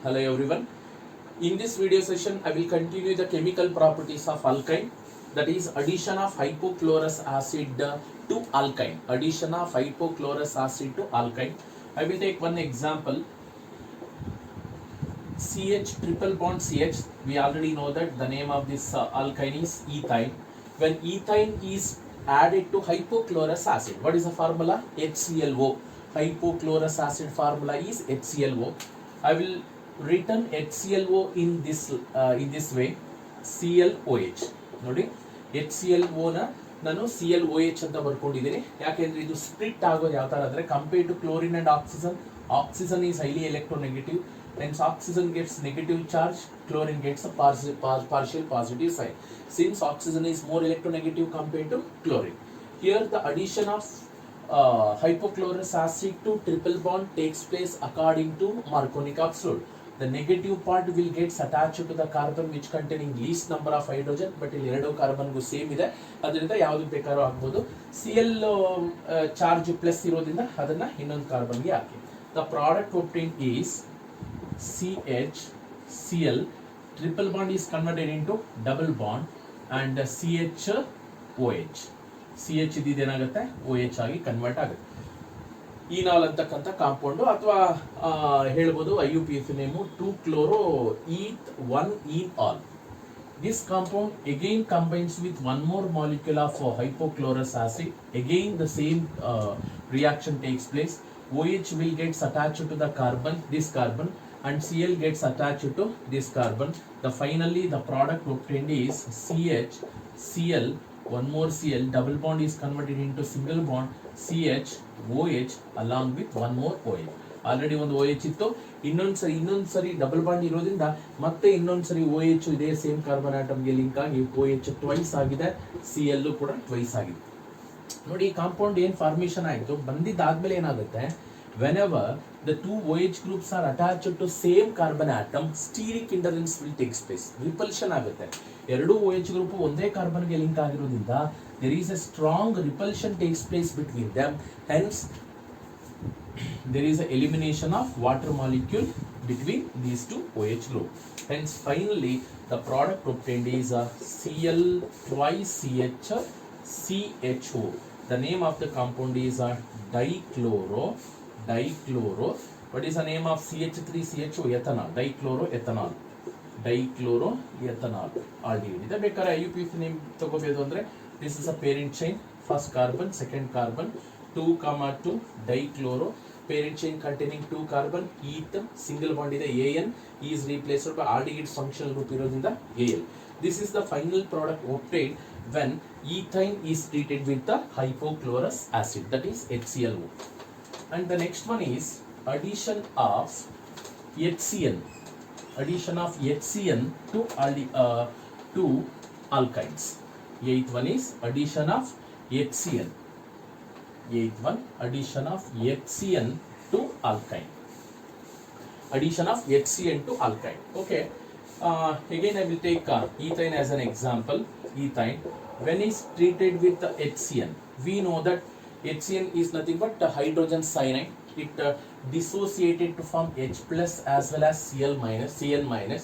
Hello everyone. In this video session, I will continue the chemical properties of alkyne. That is addition of hypochlorous acid to alkyne. Addition of hypochlorous acid to alkyne. I will take one example. CH triple bond CH. We already know that the name of this alkyne is ethyne. When ethyne is added to hypochlorous acid, what is the formula? HClO. Hypochlorous acid formula is HClO. I will written HClO in this way, ClOH. ನೋಡಿ HClO ನ ನಾನು ClOH ಅಂತ ಬರ್ಕೊಂಡಿದ್ದೀನಿ. ಯಾಕೆಂದ್ರೆ ಇದು split ಆಗೋದು ಯಾವ ತರ ಅಂದ್ರೆ compare to chlorine and oxygen is highly electronegative. Hence oxygen gets negative charge, chlorine gets a partial positive sign. Since oxygen is more electronegative compared to chlorine, here the addition of hypochlorous acid to triple bond takes place according to Markovnikov rule. The negative part will get attached to the carbon which containing least number of hydrogen, but ಇಲ್ಲಿ ಎರಡು carbon ಗು same ಇದೆ, ಅದರಿಂದ ಯಾವುದು ಬೇಕಾದ್ರೂ ಆಗ್ಬೋದು. Cl charge plus ಇರೋದ್ರಿಂದ ಅದನ್ನ ಇನ್ನೊಂದು ಕಾರ್ಬನ್ ಗೆ ಹಾಕಿ. The product obtained is CH, Cl, triple bond is converted into double bond and CHOH. CH ಇದೇನಾಗುತ್ತೆ OH ಆಗಿ ಕನ್ವರ್ಟ್ ಆಗುತ್ತೆ. ಈನಾಲ್ ಅಂತಕ್ಕಂಥ ಕಾಂಪೌಂಡು ಅಥವಾ ಹೇಳ್ಬೋದು IUPAC name 2-chloro-eth-1-enol. This compound again combines with one more molecule of hypochlorous acid. Again the same reaction takes place. OH will get attached to the carbon, this carbon, and Cl gets attached to this carbon. Finally the product obtained is CH, Cl, one more Cl, double bond is converted into single bond, CH, OH along with one more OH. Already ಒಂದು OH ಇತ್ತು, ಇನ್ನೊಂದ್ಸರಿ double bond ಇರೋದ್ರಿಂದ ಮತ್ತೆ ಇನ್ನೊಂದ್ಸರಿ OH ಇದೇ same carbon ಆಟಮ್ಗೆ link ಆಗಿ OH twice ಆಗಿದೆ, Cl ಕೂಡ ಟ್ವೈಸ್ ಆಗಿದೆ. ನೋಡಿ ಈ ಕಾಂಪೌಂಡ್ ಏನ್ ಫಾರ್ಮೇಶನ್ ಆಯ್ತು, ಬಂದಿದ್ದಾದ್ಮೇಲೆ ಏನಾಗುತ್ತೆ, whenever the two OH groups are attached to same carbon atom, steric hindrance will take place. Repulsion ಆಗುತ್ತೆ. ಎರಡು OH ಗ್ರೂಪ್ ಒಂದೇ ಕಾರ್ಬನ್ ಗೆ ಲಿಂಕ್ ಆಗಿರೋದ್ರಿಂದ there is a strong repulsion takes place between them. Hence there is an elimination of water molecule between these two OH group. Hence finally the product obtained is a Cl twice CH CHO. The name of the compound is a dichloro. What is the name of CH3CHO? Ethanol. Dichloroethanol. Aldehyde. ಇದೆ ಬೇಕಾದ್ರೆ IUPAC name ತಗೋಬೇಕು ಅಂದ್ರೆ this is a parent chain, first carbon, second carbon, 2,2 dichloro, parent chain containing 2 carbon, eth, single bond ಇದೆ AN, is replaced by aldehyde functional group ಇರೋದ್ರಿಂದ AL. This is the final product obtained when ethyne is treated with the hypochlorous acid, that is HClO. And the next one is addition of HCN. Addition of HCN to alkynes. Eighth one is addition of HCN. Addition of HCN to alkyne. Addition of HCN to alkyne. Okay. Again I will take ethane as an example. Ethane, when is treated with the HCN, we know that HCN is nothing but hydrogen cyanide. It dissociated to form H plus as well as Cl minus.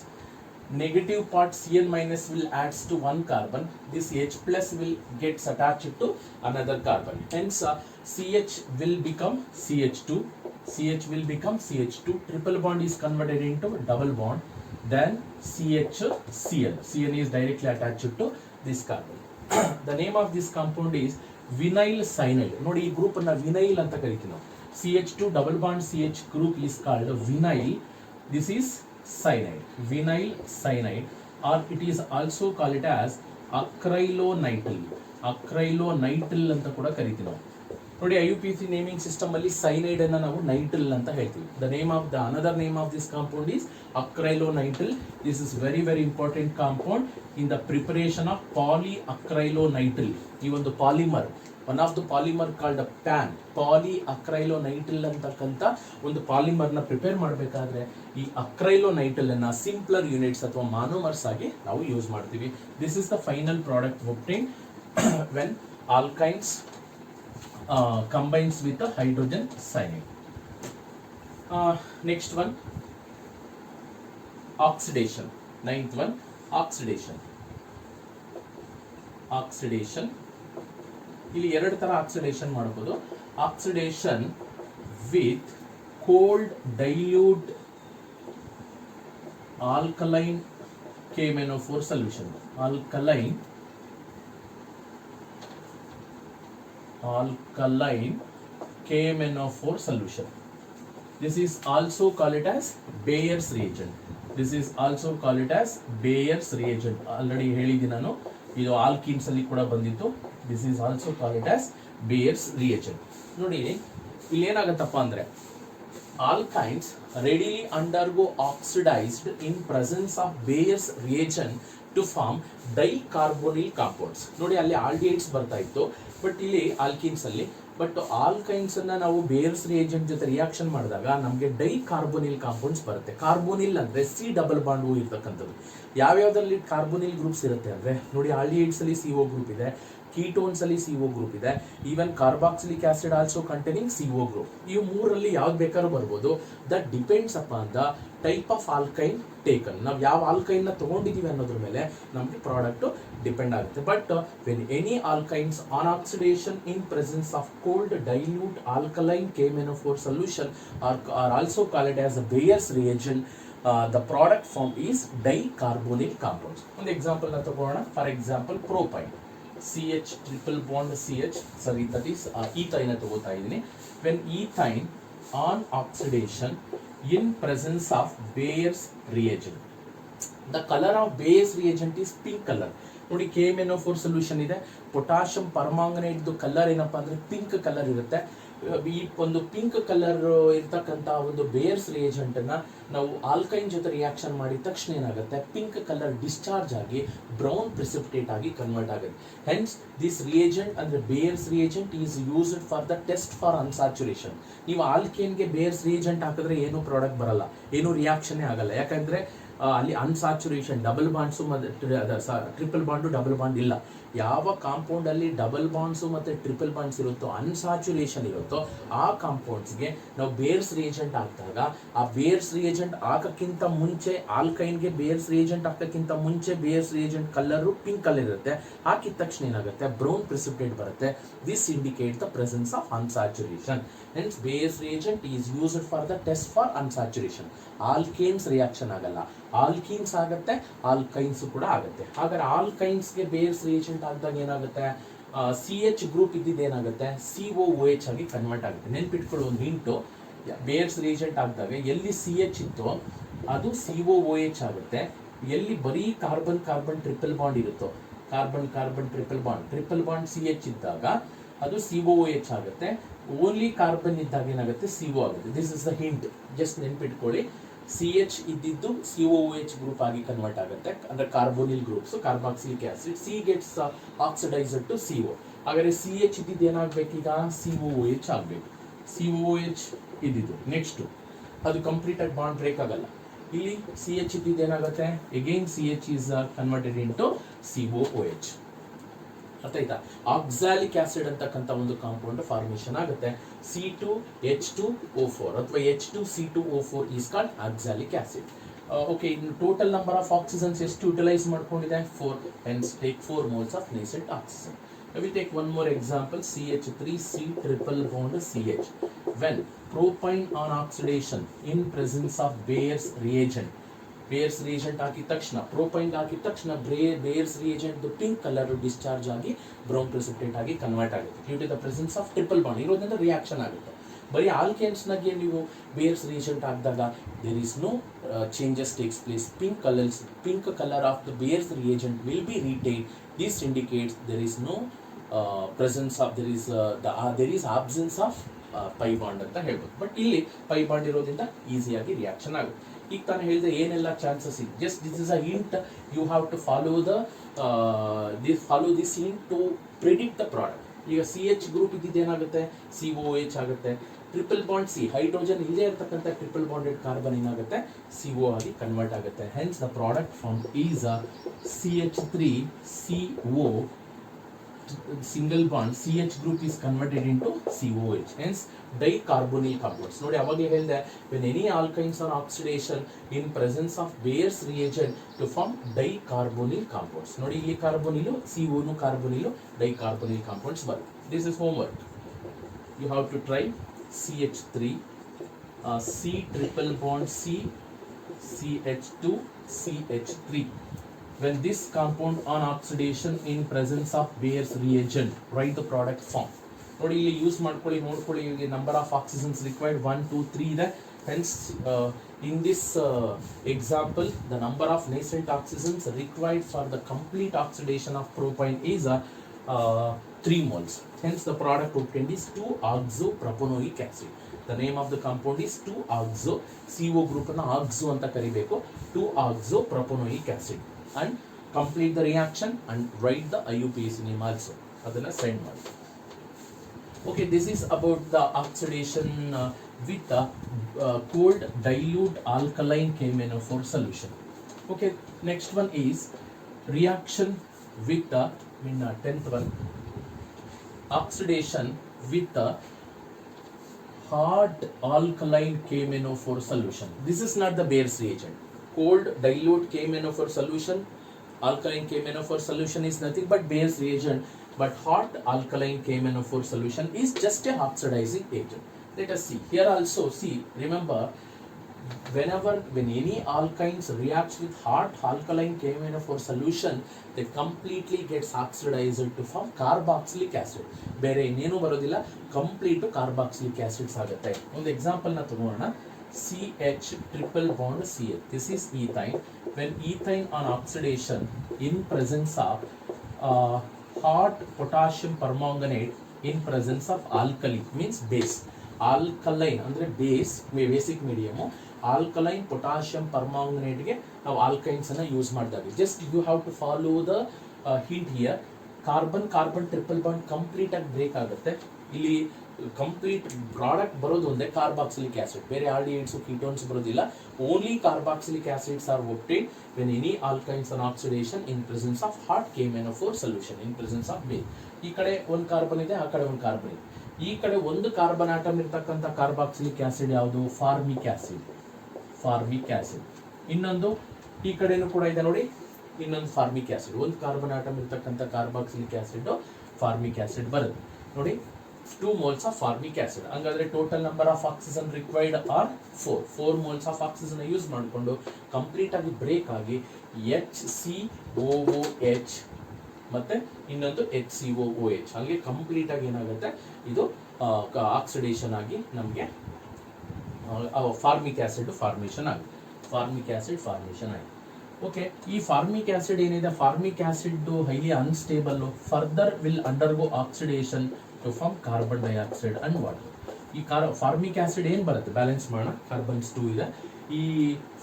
Negative part Cl minus will adds to one carbon. This H plus will gets attached to another carbon. Hence CH will become CH2. CH will become CH2. Triple bond is converted into double bond. Then CHCl. Cl is directly attached to this carbon. The name of this compound is vinyl cyanide. ನೋಡಿ ಈ group ಅನ್ನ vinyl ಅಂತ ಕರಿತೀವಿ ನಾವು. CH2 double bond CH group is called vinyl. This is cyanide. Vinyl cyanide, or it is also called as acrylonitrile. Acrylonitrile ಅಂತ ಕೂಡ ಕರಿತೀವಿ ನಾವು. ನೋಡಿ IUPAC ನೇಮಿಂಗ್ ಸಿಸ್ಟಮ್ ಅಲ್ಲಿ ಸೈನೈಡ್ ಅನ್ನ ನಾವು ನೈಟ್ರಿಲ್ ಅಂತ ಹೇಳ್ತೀವಿ. The name of the another name of this compound is acrylonitrile. This is very important compound in the preparation of polyacrylonitrile. ಈ ಒಂದು polymer, one of the polymer called a PAN, polyacrylonitrile ಅಂತಕ್ಕಂಥ ಒಂದು polymer ನ prepare ಮಾಡಬೇಕಾದ್ರೆ ಈ acrylonitrile ಅನ್ನ simpler units ಅಥವಾ ಮಾನೋಮರ್ಸ್ ಆಗಿ ನಾವು ಯೂಸ್ ಮಾಡ್ತೀವಿ. This is the final product obtained when alkynes combines with the hydrogen cyanide. Next one, oxidation. Ninth one oxidation. Oxidation ಇಲ್ಲಿ ಎರಡು ತರ ಆಕ್ಸಿಡೇಷನ್ ಮಾಡಬಹುದು. Oxidation with cold dilute alkaline KMnO4 solution. Alkaline KMnO4 solution. This is also called it as Bayer's reagent. This is also called it as Bayer's reagent. Already ಹೇಳಿದ್ದೀನಿ ನಾನು, ಇದು alkenes ಅಲ್ಲಿ ಕೂಡ ಬಂದಿತ್ತು. This is also called it as Bayer's reagent. ನೋಡಿ ಇಲ್ಲಿ ಏನಾಗುತ್ತಪ್ಪ ಅಂದ್ರೆ, alkynes readily undergo oxidized in presence of Bayer's reagent to form dicarbonyl compounds. ನೋಡಿ ಅಲ್ಲಿ ಆಲ್ಡಿಹೈಡ್ಸ್ ಬರ್ತಾ ಇತ್ತು, ಬಟ್ ಇಲ್ಲಿ ಆಲ್ಕಿನ್ಸ್ ಅಲ್ಲಿ. ಬಟ್ ಆಲ್ಕೈನ್ಸ್ ಅನ್ನ ನಾವು ಬೇಯರ್ಸ್ ರಿಯೇಜೆಂಟ್ ಜೊತೆ ರಿಯಾಕ್ಷನ್ ಮಾಡಿದಾಗ ನಮಗೆ ಡೈಕಾರ್ಬೋನಿಲ್ ಕಾಂಪೌಂಡ್ಸ್ ಬರುತ್ತೆ. ಕಾರ್ಬೋನಿಲ್ ಅಂದ್ರೆ C ಡಬಲ್ ಬಾಂಡ್ ಇರ್ತಕ್ಕಂಥದ್ದು. ಯಾವ್ಯಾವ್ದ್ರಲ್ಲಿ ಕಾರ್ಬೋನಿಲ್ ಗ್ರೂಪ್ಸ್ ಇರುತ್ತೆ ಅಂದ್ರೆ, ನೋಡಿ ಆಲ್ಡಿಹೈಡ್ಸ್ ಅಲ್ಲಿ CO ಗ್ರೂಪ್ ಇದೆ, ಕೀಟೋನ್ಸ್ ಅಲ್ಲಿ CO ಗ್ರೂಪ್ ಇದೆ, even carboxylic acid also containing CO group. ಇವು ಮೂರಲ್ಲಿ ಯಾವ್ದು ಬೇಕಾದ್ರೂ ಬರ್ಬೋದು. That depends upon the type of alkyne taken. ನಾವು ಯಾವ ಆಲ್ಕೈನ್ ನ ತಗೊಂಡಿದೀವಿ ಅನ್ನೋದ್ರ ಮೇಲೆ ನಮಗೆ ಪ್ರಾಡಕ್ಟ್ ಡಿಪೆಂಡ್ ಆಗುತ್ತೆ. But when any alkynes on oxidation in presence of cold dilute alkaline KMnO4 solution are also called as a Bayer's reagent. The product form is dicarbonyl compounds. ಒಂದು example ನ ತಗೋಣ. For example propyne, CH triple bond CH, sorry, that is ethine ತಗೋತಾ ಇದ್ದೀನಿ. When ethine on oxidation in presence of Bayer's reagent, the color of Bayer's reagent is pink color. ನೋಡಿ KMnO4 solution ಇದೆ, potassium permanganate colour ಏನಪ್ಪಾ ಅಂದ್ರೆ pink colour ಇರುತ್ತೆ. ಈ ಒಂದು pink colour ಇರ್ತಕ್ಕಂಥ ಒಂದು ಬೇಯರ್ಸ್ ರಿಯೇಜೆಂಟ್ ಅನ್ನ ನಾವು ಆಲ್ಕೈನ್ ಜೊತೆ ರಿಯಾಕ್ಷನ್ ಮಾಡಿದ ತಕ್ಷಣ ಏನಾಗುತ್ತೆ, ಪಿಂಕ್ ಕಲರ್ ಡಿಸ್ಚಾರ್ಜ್ ಆಗಿ ಬ್ರೌನ್ ಪ್ರಿಸಿಪಿಟೇಟ್ ಆಗಿ ಕನ್ವರ್ಟ್ ಆಗುತ್ತೆ. ಹೆನ್ಸ್ ದಿಸ್ ರಿಯೇಜೆಂಟ್ ಅಂದ್ರೆ Baeyer's reagent is used for the test for unsaturation. ನೀವು ಆಲ್ಕೇನ್ಗೆ ಬೇಯರ್ಸ್ ರಿಯೇಜೆಂಟ್ ಹಾಕಿದ್ರೆ ಏನು ಪ್ರಾಡಕ್ಟ್ ಬರಲ್ಲ, ಏನು ರಿಯಾಕ್ಷನ್ ಆಗಲ್ಲ. ಯಾಕಂದ್ರೆ ಅಲ್ಲಿ ಅನ್ಸ್ಯಾಚುರೇಷನ್, ಡಬಲ್ ಬಾಂಡ್ಸು ಮತ್ತೆ ಟ್ರಿಪಲ್ ಬಾಂಡು ಡಬಲ್ ಬಾಂಡ್ ಇಲ್ಲ. ಯಾವ ಕಾಂಪೌಂಡ್ ಅಲ್ಲಿ ಡಬಲ್ ಬಾಂಡ್ಸು ಮತ್ತೆ ಟ್ರಿಪಲ್ ಬಾಂಡ್ಸ್ ಇರುತ್ತೋ, ಅನ್ಸ್ಯಾಚುರೇಷನ್ ಇರುತ್ತೋ, ಆ ಕಾಂಪೌಂಡ್ಸ್ಗೆ ನಾವು ಬೇಯರ್ಸ್ ರಿಯೇಜೆಂಟ್ ಹಾಕಿದಾಗ ಆ ಬೇಯರ್ಸ್ ರಿಯೇಜೆಂಟ್ ಹಾಕಕ್ಕಿಂತ ಮುಂಚೆ, ಆಲ್ಕೈನ್ಗೆ ಬೇಯರ್ಸ್ ರಿಯೇಜೆಂಟ್ ಹಾಕಕ್ಕಿಂತ ಮುಂಚೆ Baeyer's reagent colour pink colour ಇರುತ್ತೆ. ಹಾಕಿದ ತಕ್ಷಣ ಏನಾಗುತ್ತೆ, ಬ್ರೌನ್ ಪ್ರಿಸಿಪಿಟೇಟ್ ಬರುತ್ತೆ. This indicate the presence of unsaturation. Hence Baeyer's reagent is used for the test for unsaturation. Alkanes reaction ಆಗಲ್ಲ, ಆಲ್ಕೀನ್ಸ್ ಆಗುತ್ತೆ, ಆಲ್ಕೈನ್ಸ್ ಕೂಡ ಆಗುತ್ತೆ. ಹಾಗಾದ್ರೆ ಆಲ್ಕೈನ್ಸ್ಗೆ ಬೇಯರ್ಸ್ ರಿಯೇಜೆಂಟ್ ಆದಾಗ ಏನಾಗುತ್ತೆ, CH ಗ್ರೂಪ್ ಇದ್ದಿದ್ದು ಏನಾಗುತ್ತೆ, COOH ಆಗಿ ಕನ್ವರ್ಟ್ ಆಗುತ್ತೆ. ನೆನ್ಪಿಟ್ಕೊಳ್ಳೋ ಒಂದು ಹಿಂಟು, ಬೇಯರ್ಸ್ ರಿಯೇಜೆಂಟ್ ಆದಾಗ ಎಲ್ಲಿ CH ಇತ್ತೋ ಅದು COOH ಆಗುತ್ತೆ. ಎಲ್ಲಿ ಬರೀ ಕಾರ್ಬನ್ ಕಾರ್ಬನ್ ಟ್ರಿಪಲ್ ಬಾಂಡ್ ಇರುತ್ತೋ, carbon carbon triple bond CH ಇದ್ದಾಗ ಅದು COOH ಆಗುತ್ತೆ. ಓನ್ಲಿ ಕಾರ್ಬನ್ ಇದ್ದಾಗ ಏನಾಗುತ್ತೆ, CO ಆಗುತ್ತೆ. This is the hint, just ನೆನ್ಪಿಟ್ಕೊಳ್ಳಿ. CH ಇದ್ದಿದ್ದು COOH ಗ್ರೂಪ್ ಆಗಿ ಕನ್ವರ್ಟ್ ಆಗುತ್ತೆ, ಅಂದ್ರೆ carbonyl groups, carboxylic acid. C gets oxidized to CO. ಹಾಗಾದ್ರೆ CH ಇದ್ದಿದ್ದು ಏನಾಗಬೇಕೀಗ, COOH ಆಗಬೇಕು. COOH ಇದ್ದಿದ್ದು ನೆಕ್ಸ್ಟ್ ಅದು ಕಂಪ್ಲೀಟ್ ಆಗಿ ಬಾಂಡ್ ಬ್ರೇಕ್ ಆಗಲ್ಲ. ಇಲ್ಲಿ CH ಇದ್ದಿದ್ದು ಏನಾಗುತ್ತೆ, again CH is converted into COOH. ಅರ್ಥ ಆಯ್ತಾ? ಆಕ್ಸಾಲಿಕ್ ಆಸಿಡ್ ಅಂತಕ್ಕಂಥ ಒಂದು ಕಾಂಪೌಂಡ್ ಫಾರ್ಮೇಶನ್ ಆಗುತ್ತೆ. C2H2O4 ಅಥವಾ H2C2O4 is called oxalic acid. Okay, ಇನ್ನು ಟೋಟಲ್ ನಂಬರ್ ಆಫ್ ಆಕ್ಸಿಜನ್ಸ್ ಎಷ್ಟು ಯುಟಿಲೈಸ್ ಮಾಡ್ಕೊಂಡಿದೆ, 4. Hence take 4 moles of nascent oxygen. We will take one more example, CH3C triple bond CH. When propane on oxidation in presence of Bayer's reagent, Baeyer's reagent ಹಾಕಿದ ತಕ್ಷಣ, propyne ಹಾಕಿದ ತಕ್ಷಣ Baeyer's reagent pink colour discharge ಆಗಿ brown precipitate ಆಗಿ convert ಆಗುತ್ತೆ. Due to the presence of triple bond ಇರೋದ್ರಿಂದ reaction ಆಗುತ್ತೆ. ಬರೀ ಆಲ್ಕೇನ್ಸ್ನಾಗೆ ನೀವು ಬೇಯರ್ಸ್ ರಿಯೇಜೆಂಟ್ ಹಾಕಿದಾಗ there is no changes takes place. Pink colour of the Baeyer's reagent will be retain. This indicates there is no presence of there is absence of pi bond ಅಂತ ಹೇಳ್ಬೋದು. But ಇಲ್ಲಿ pi bond ಇರೋದ್ರಿಂದ ಈಸಿಯಾಗಿ reaction ಆಗುತ್ತೆ. ಈಗ ತಾನು ಹೇಳಿದ್ರೆ ಏನೆಲ್ಲ ಚಾನ್ಸಸ್ ಇದೆ, just this is a hint. You have to follow this hint to predict the product. ಈಗ CH ಗ್ರೂಪ್ ಇದ್ದಿದ್ದು ಏನಾಗುತ್ತೆ, COOH ಆಗುತ್ತೆ. ಟ್ರಿಪಲ್ ಬಾಂಡ್ C, ಹೈಡ್ರೋಜನ್ ಇಲ್ಲೇ ಇರತಕ್ಕಂಥ ಟ್ರಿಪಲ್ ಬಾಂಡೆಡ್ ಕಾರ್ಬನ್ ಏನಾಗುತ್ತೆ, CO ಆಗಿ ಕನ್ವರ್ಟ್ ಆಗುತ್ತೆ. Hence the product form is CH3CO single bond CH group is converted into COH, hence dicarbonyl compounds. ನೋಡಿ ಅವಾಗಲೇ ಹೇಳಿದೆ, when any alkynes on oxidation in presence of Bayer's reagent to form dicarbonyl compounds. ನೋಡಿ ಇಲ್ಲಿ ಕಾರ್ಬೊನಿಲ್, CO ನು ಕಾರ್ಬೊನಿಲ್, dicarbonyl compounds ಬರುತ್ತೆ. This is homework. You have to try CH3, C triple bond C, CH2, CH3. When this compound on oxidation in presence of Bayer's reagent, write the product form. ನೋಡಿ ಇಲ್ಲಿ use ಮಾಡ್ಕೊಳ್ಳಿ, ನೋಡ್ಕೊಳ್ಳಿ, ಇಲ್ಲಿ number of oxygens required 1 2 3 ಇದೆ. Hence in this example the number of nascent oxygens required for the complete oxidation of propane is 3 moles. Hence the product obtained is 2-oxopropanoic acid. The name of the compound is 2-oxo, CO group ಅನ್ನು oxo ಅಂತ ಕರಿಬೇಕು, 2-oxopropanoic acid. And complete the reaction and write the IUPAC name also. ಅದನ್ನ send ಮಾಡಿ. Okay, this is about the oxidation with the cold dilute alkaline KMnO4 solution. Okay, next one is reaction with the 10th one, oxidation with the hot alkaline KMnO4 solution. This is not the Bayer's reagent. Cold dilute KMnO4 solution, alkaline KMnO4 solution is nothing but Bayer's reagent, but hot alkaline KMnO4 solution is just a oxidizing agent. Let us see. Here also see, remember, when any alkynes reacts with hot alkaline KMnO4 solution, they completely gets oxidized to form carboxylic acid. ಬೇರೆ ಇನ್ನೇನು ಬರೋದಿಲ್ಲ, complete carboxylic acids ಆಗುತ್ತೆ. ಒಂದು example ನ ತಗೋಣ. CH triple bond CH. This is ethine. When ethine on oxidation in presence of hot potassium permanganate in presence of alkali, means base. Alkaline ಅಂದ್ರೆ basic medium, alkaline potassium ಪರ್ಮಾಂಗನೇಟ್ಗೆ ನಾವು alkynes ಅನ್ನ use ಮಾಡಿದಾಗ, just you have to follow the hint here. Carbon triple bond complete ಆಗಿ break ಆಗುತ್ತೆ. ಇಲ್ಲಿ complete product ಬರೋದು ಒಂದೇ ಕಾರ್ಬಾಕ್ಸಿಲಿಕ್ ಆಸಿಡ್, ಬೇರೆ ಆಲ್ಡಿಹೈಡ್ಸ್ ಕೀಟೋನ್ಸ್ ಬರೋದಿಲ್ಲ. Only carboxylic acids are obtained when any alkynes on oxidation in presence of hot KMnO4 solution in presence of base. ಈ ಕಡೆ ಒಂದು ಕಾರ್ಬನ್ ಇದೆ, ಆ ಕಡೆ ಒಂದು ಕಾರ್ಬನ್ ಇದೆ. ಈ ಕಡೆ ಒಂದು ಕಾರ್ಬನ್ ಆಟಮ್ ಇರ್ತಕ್ಕಂಥ ಕಾರ್ಬಾಕ್ಸಿಲಿಕ್ ಆಸಿಡ್ ಯಾವುದು? Formic acid. ಇನ್ನೊಂದು ಈ ಕಡೆನೂ ಕೂಡ ಇದೆ ನೋಡಿ, ಇನ್ನೊಂದು ಫಾರ್ಮಿಕ್ ಆಸಿಡ್. ಒಂದು ಕಾರ್ಬನ್ ಆಟಮ್ ಇರ್ತಕ್ಕಂಥ ಕಾರ್ಬಾಕ್ಸಿಲಿಕ್ ಆಸಿಡ್ ಫಾರ್ಮಿಕ್ ಆಸಿಡ್ ಬರುತ್ತೆ ನೋಡಿ. 2 moles of formic acid. ಹಂಗಾದ್ರೆ total number of oxygen required are 4 moles of oxygen use ಮಾಡಿಕೊಂಡು ಕಂಪ್ಲೀಟ್ ಆಗಿ ಬ್ರೇಕ್ ಆಗಿ HCOOH ಮತ್ತೆ ಇನ್ನೊಂದು HCOOH, ಹಾಗೆ ಕಂಪ್ಲೀಟ್ ಆಗಿ ಏನಾಗುತ್ತೆ, ಇದು ಆಕ್ಸಿಡೇಷನ್ ಆಗಿ ನಮಗೆ ಫಾರ್ಮಿಕ್ ಆಸಿಡ್ ಫಾರ್ಮೇಷನ್ ಆಗಿದೆ. ಓಕೆ, ಈ ಫಾರ್ಮಿಕ್ ಆಸಿಡ್ ಏನಿದೆ, formic acid highly unstable, further will undergo oxidation to form carbon dioxide and water. ಈ ಫಾರ್ಮಿಕ್ ಆಸಿಡ್ ಏನು ಬರುತ್ತೆ, ಬ್ಯಾಲೆನ್ಸ್ ಮಾಡೋಣ. ಕಾರ್ಬನ್ಸ್ 2 ಇದೆ. ಈ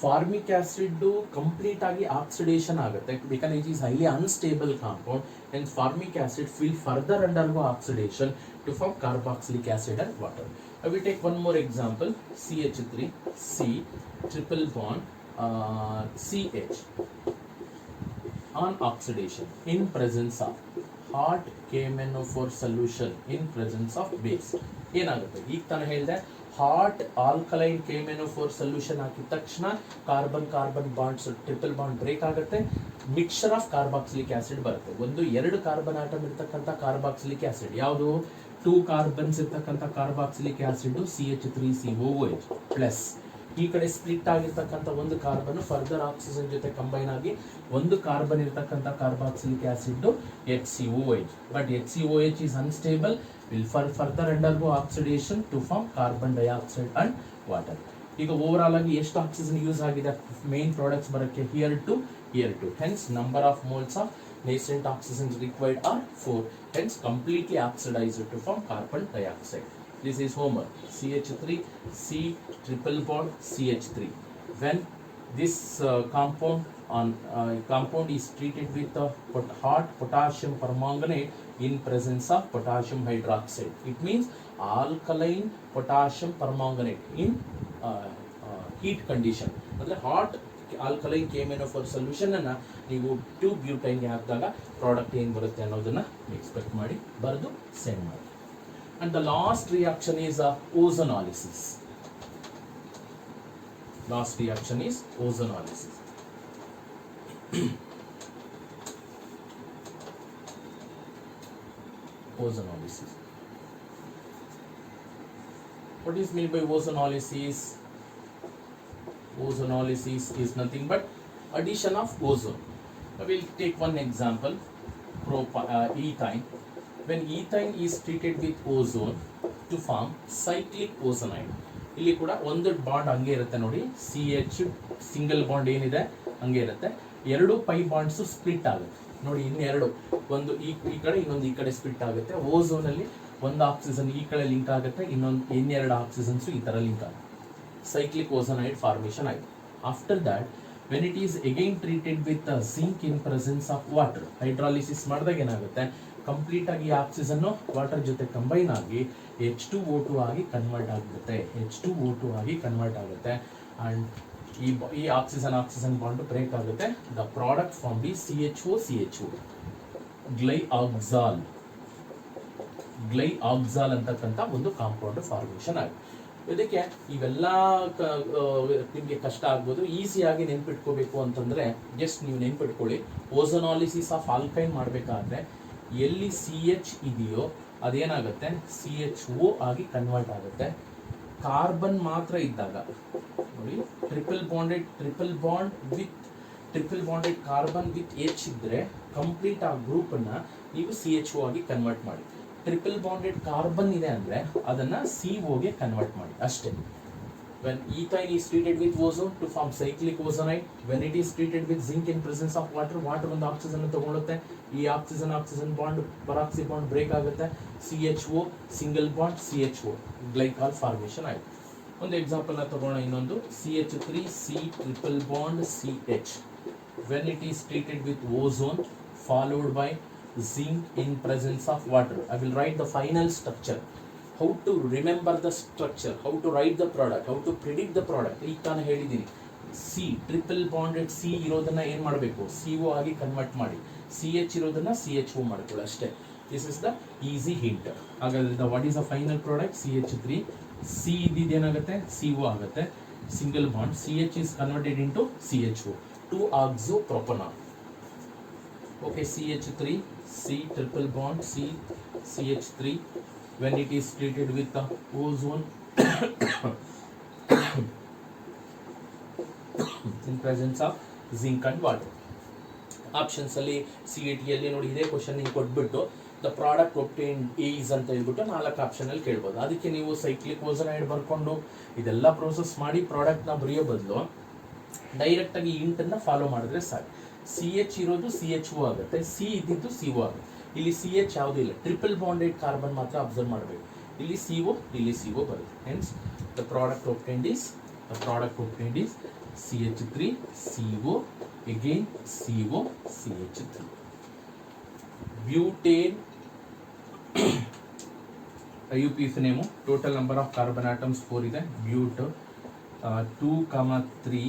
ಫಾರ್ಮಿಕ್ ಆಸಿಡ್ ಕಂಪ್ಲೀಟ್ ಆಗಿ ಆಕ್ಸಿಡೇಷನ್ ಆಗುತ್ತೆ, because it is highly unstable compound, and formic acid will further undergo oxidation to form carboxylic acid and water. I will take one more example. CH3 C triple bond CH on oxidation in presence of hot KMnO4 solution in presence of base. ಏನಾಗುತ್ತೆ, ಈಗ ತಾನು ಹೇಳಿದೆ, hot alkaline KMnO4 solution ಹಾಕಿದ ತಕ್ಷಣ carbon bonds triple bond break ಆಗುತ್ತೆ, mixture of carboxylic acid ಬರುತ್ತೆ. ಒಂದು 2 carbon atom ಇರ್ತಕ್ಕಂಥ ಕಾರ್ಬಾಕ್ಸಿಲಿಕ್ ಆಸಿಡ್ ಯಾವುದು, 2 ಕಾರ್ಬನ್ಸ್ ಇರ್ತಕ್ಕಂಥ ಕಾರ್ಬಾಕ್ಸಿಲಿಕ್ ಆಸಿಡ್ CH3COOH ಪ್ಲಸ್ ಈ ಕಡೆ ಸ್ಪ್ಲಿಟ್ ಆಗಿರ್ತಕ್ಕಂಥ ಒಂದು ಕಾರ್ಬನ್ ಫರ್ದರ್ ಆಕ್ಸಿಜನ್ ಜೊತೆ ಕಂಬೈನ್ ಆಗಿ ಒಂದು ಕಾರ್ಬನ್ ಇರ್ತಕ್ಕಂಥ carboxylic acid HCOH. But HCOH is unstable, will further undergo oxidation to form carbon dioxide and water. ಈಗ ಓವರ್ ಆಲ್ ಆಗಿ ಎಷ್ಟು ಆಕ್ಸಿಜನ್ ಯೂಸ್ ಆಗಿದೆ ಮೇನ್ ಪ್ರಾಡಕ್ಟ್ಸ್ ಬರೋಕ್ಕೆ, here to hence number of moles of nascent oxygens required are 4, hence completely oxidized to form carbon dioxide. This is homework. CH3 C triple bond CH3. When this compound is treated with hot potassium permanganate in presence of potassium hydroxide, it means alkaline potassium permanganate in heat condition. ಅಂದ್ರೆ hot alkaline KMnO4 solution ಅನ್ನ ನೀವು 2 ಬ್ಯೂಟೈನ್ಗೆ ಹಾಕಿದಾಗ product ಏನು ಬರುತ್ತೆ ಅನ್ನೋದನ್ನ expect ಮಾಡಿ ಬರೆದು send ಮಾಡಿ. And the last reaction is ozonolysis. Last reaction is ozonolysis. Ozonolysis. What is meant by ozonolysis? Ozonolysis is nothing but addition of ozone. I will take one example. Ethine. When ethine is treated with ozone to form cyclic ozonide. ಇಲ್ಲಿ ಕೂಡ ಒಂದು bond ಹಂಗೆ ಇರುತ್ತೆ ನೋಡಿ, CH single bond ಏನಿದೆ ಹಂಗೆ ಇರುತ್ತೆ. ಎರಡು ಪೈ ಬಾಂಡ್ಸ್ ಸ್ಪ್ಲಿಟ್ ಆಗುತ್ತೆ ನೋಡಿ, ಇನ್ನೆರಡು, ಒಂದು ಈ ಕಡೆ ಇನ್ನೊಂದು ಈ ಕಡೆ ಸ್ಪ್ಲಿಟ್ ಆಗುತ್ತೆ. ಓಝೋನ್ ಅಲ್ಲಿ ಒಂದು ಆಕ್ಸಿಜನ್ ಈ ಕಡೆ ಲಿಂಕ್ ಆಗುತ್ತೆ, ಇನ್ನೆರಡು ಆಕ್ಸಿಜನ್ಸ್ ಈ ತರ ಲಿಂಕ್ ಆಗುತ್ತೆ. ಸೈಕ್ಲಿಕ್ ಓಝೋನೈಡ್ ಫಾರ್ಮೇಶನ್ ಆಗಿದೆ. After that when it is again treated with zinc in presence of water, hydrolysis ಮಾಡಿದಾಗ ಏನಾಗುತ್ತೆ, ಕಂಪ್ಲೀಟ್ ಆಗಿ ಆಕ್ಸಿಜನ್ ವಾಟರ್ ಜೊತೆ ಕಂಬೈನ್ ಆಗಿ H2O2 ಆಗಿ ಕನ್ವರ್ಟ್ ಆಗಿಬಿಡುತ್ತೆ. H2O2 ಆಗಿ ಕನ್ವರ್ಟ್ ಆಗುತ್ತೆ ಅಂಡ್ ಈ ಆಕ್ಸಿಜನ್ ಬಾಂಡ್ ಬ್ರೇಕ್ ಆಗುತ್ತೆ. The product form be CHO glyoxal ಅಂತಕ್ಕಂಥ ಒಂದು ಕಾಂಪೌಂಡ್ ಫಾರ್ಮೇಶನ್ ಆಗುತ್ತೆ. ಇದಕ್ಕೆ ಇವೆಲ್ಲ ನಿಮಗೆ ಕಷ್ಟ ಆಗ್ಬೋದು. ಈಸಿಯಾಗಿ ನೆನ್ಪಿಟ್ಕೋಬೇಕು ಅಂತಂದ್ರೆ ಜಸ್ಟ್ ನೀವು ನೆನ್ಪಿಟ್ಕೊಳ್ಳಿ, ಓಝೋನಾಲಿಸಿಸ್ ಆಫ್ ಆಲ್ಕೈನ್ ಮಾಡಬೇಕಾದ್ರೆ ಎಲ್ಲಿ CH ಇದೆಯೋ ಅದೇನಾಗುತ್ತೆ, CHO ಆಗಿ ಕನ್ವರ್ಟ್ ಆಗುತ್ತೆ. ಕಾರ್ಬನ್ ಮಾತ್ರ ಇದ್ದಾಗ ನೋಡಿ, triple bonded carbon with H ಇದ್ರೆ ಕಂಪ್ಲೀಟ್ ಆ ಗ್ರೂಪ್ ಅನ್ನ ನೀವು CHO ಆಗಿ ಕನ್ವರ್ಟ್ ಮಾಡಿ. ಟ್ರಿಪಲ್ ಬಾಂಡೆಡ್ ಕಾರ್ಬನ್ ಇದೆ ಅಂದ್ರೆ ಅದನ್ನ CO ಗೆ ಕನ್ವರ್ಟ್ ಮಾಡಿ ಅಷ್ಟೇ. When ethine is treated with ozone to form cyclic ozonide, when it is treated with zinc in presence of water ಒಂದು ಆಕ್ಸಿಜನ್ ತಗೊಳುತ್ತೆ, ಈ ಆಕ್ಸಿಜನ್ ಬಾಂಡ್ ಪರಾಕ್ಸಿ ಬಾಂಡ್ ಬ್ರೇಕ್ ಆಗುತ್ತೆ, CHO single bond CHO glycol formation ಆಯ್ತು. ಒಂದು example ನ ತಗೋಣ, ಇನ್ನೊಂದು CH3C triple bond CH. when it is treated with ozone followed by zinc in presence of water. I will write the final structure. How to remember the structure, how to write the product, how to predict the product. ಈಗ ನಾನು ಹೇಳಿದ್ದೀನಿ, C triple bonded C ಇರೋದನ್ನ ಏನು ಮಾಡಬೇಕು, CO ಆಗಿ convert ಮಾಡಿ, CH ಇರೋದನ್ನ CHO ಮಾಡ್ಕೊಳ್ಳಿ ಅಷ್ಟೇ. This is the easy hint. ಹಾಗಾದ್ರೆ what is the final product, CH3 C ಇದೇನಾಗುತ್ತೆ, CO ಆಗುತ್ತೆ, single bond CH is converted into CHO, 2-oxopropanol. Okay, CH3 C triple bond C CH3 when it is treated with the ozone in presence of zinc and water. Options ಅಲ್ಲಿ CET ಅಲ್ಲಿ ನೋಡಿ ಇದೇ question ನೀವು ಕೊಟ್ಬಿಟ್ಟು the product obtained is ಅಂತ ಹೇಳ್ಬಿಟ್ಟು 4 option ಅಲ್ಲಿ ಕೇಳ್ಬೋದು. ಅದಕ್ಕೆ ನೀವು ಸೈಕ್ಲಿಕ್ ಓಝೋನೈಡ್ ಬರ್ಕೊಂಡು ಇದೆಲ್ಲ ಪ್ರೋಸೆಸ್ ಮಾಡಿ ಪ್ರಾಡಕ್ಟ್ ನ ಬರೆಯೋ ಬದಲು ಡೈರೆಕ್ಟ್ ಆಗಿ ಇಂಟನ್ನ ಫಾಲೋ ಮಾಡಿದ್ರೆ ಸಾಕು. CH ಇರೋದು CHO ಆಗುತ್ತೆ, C ಇದ್ದಿದ್ದು CO ಆಗುತ್ತೆ. ಇಲ್ಲಿ CH ಯಾವುದೂ ಇಲ್ಲ, ಟ್ರಿಪಲ್ ಬಾಂಡೆಡ್ ಕಾರ್ಬನ್ ಮಾತ್ರ ಅಬ್ಸರ್ವ್ ಮಾಡಬೇಕು. ಇಲ್ಲಿ CO, ಇಲ್ಲಿ CO ಬರುತ್ತೆ. Hence the product obtained is CH3 CO again CO CH3. Butane IUPAC name, total number of carbon atoms 4 ಇದೆ. ಬ್ಯೂಟ್ 2,3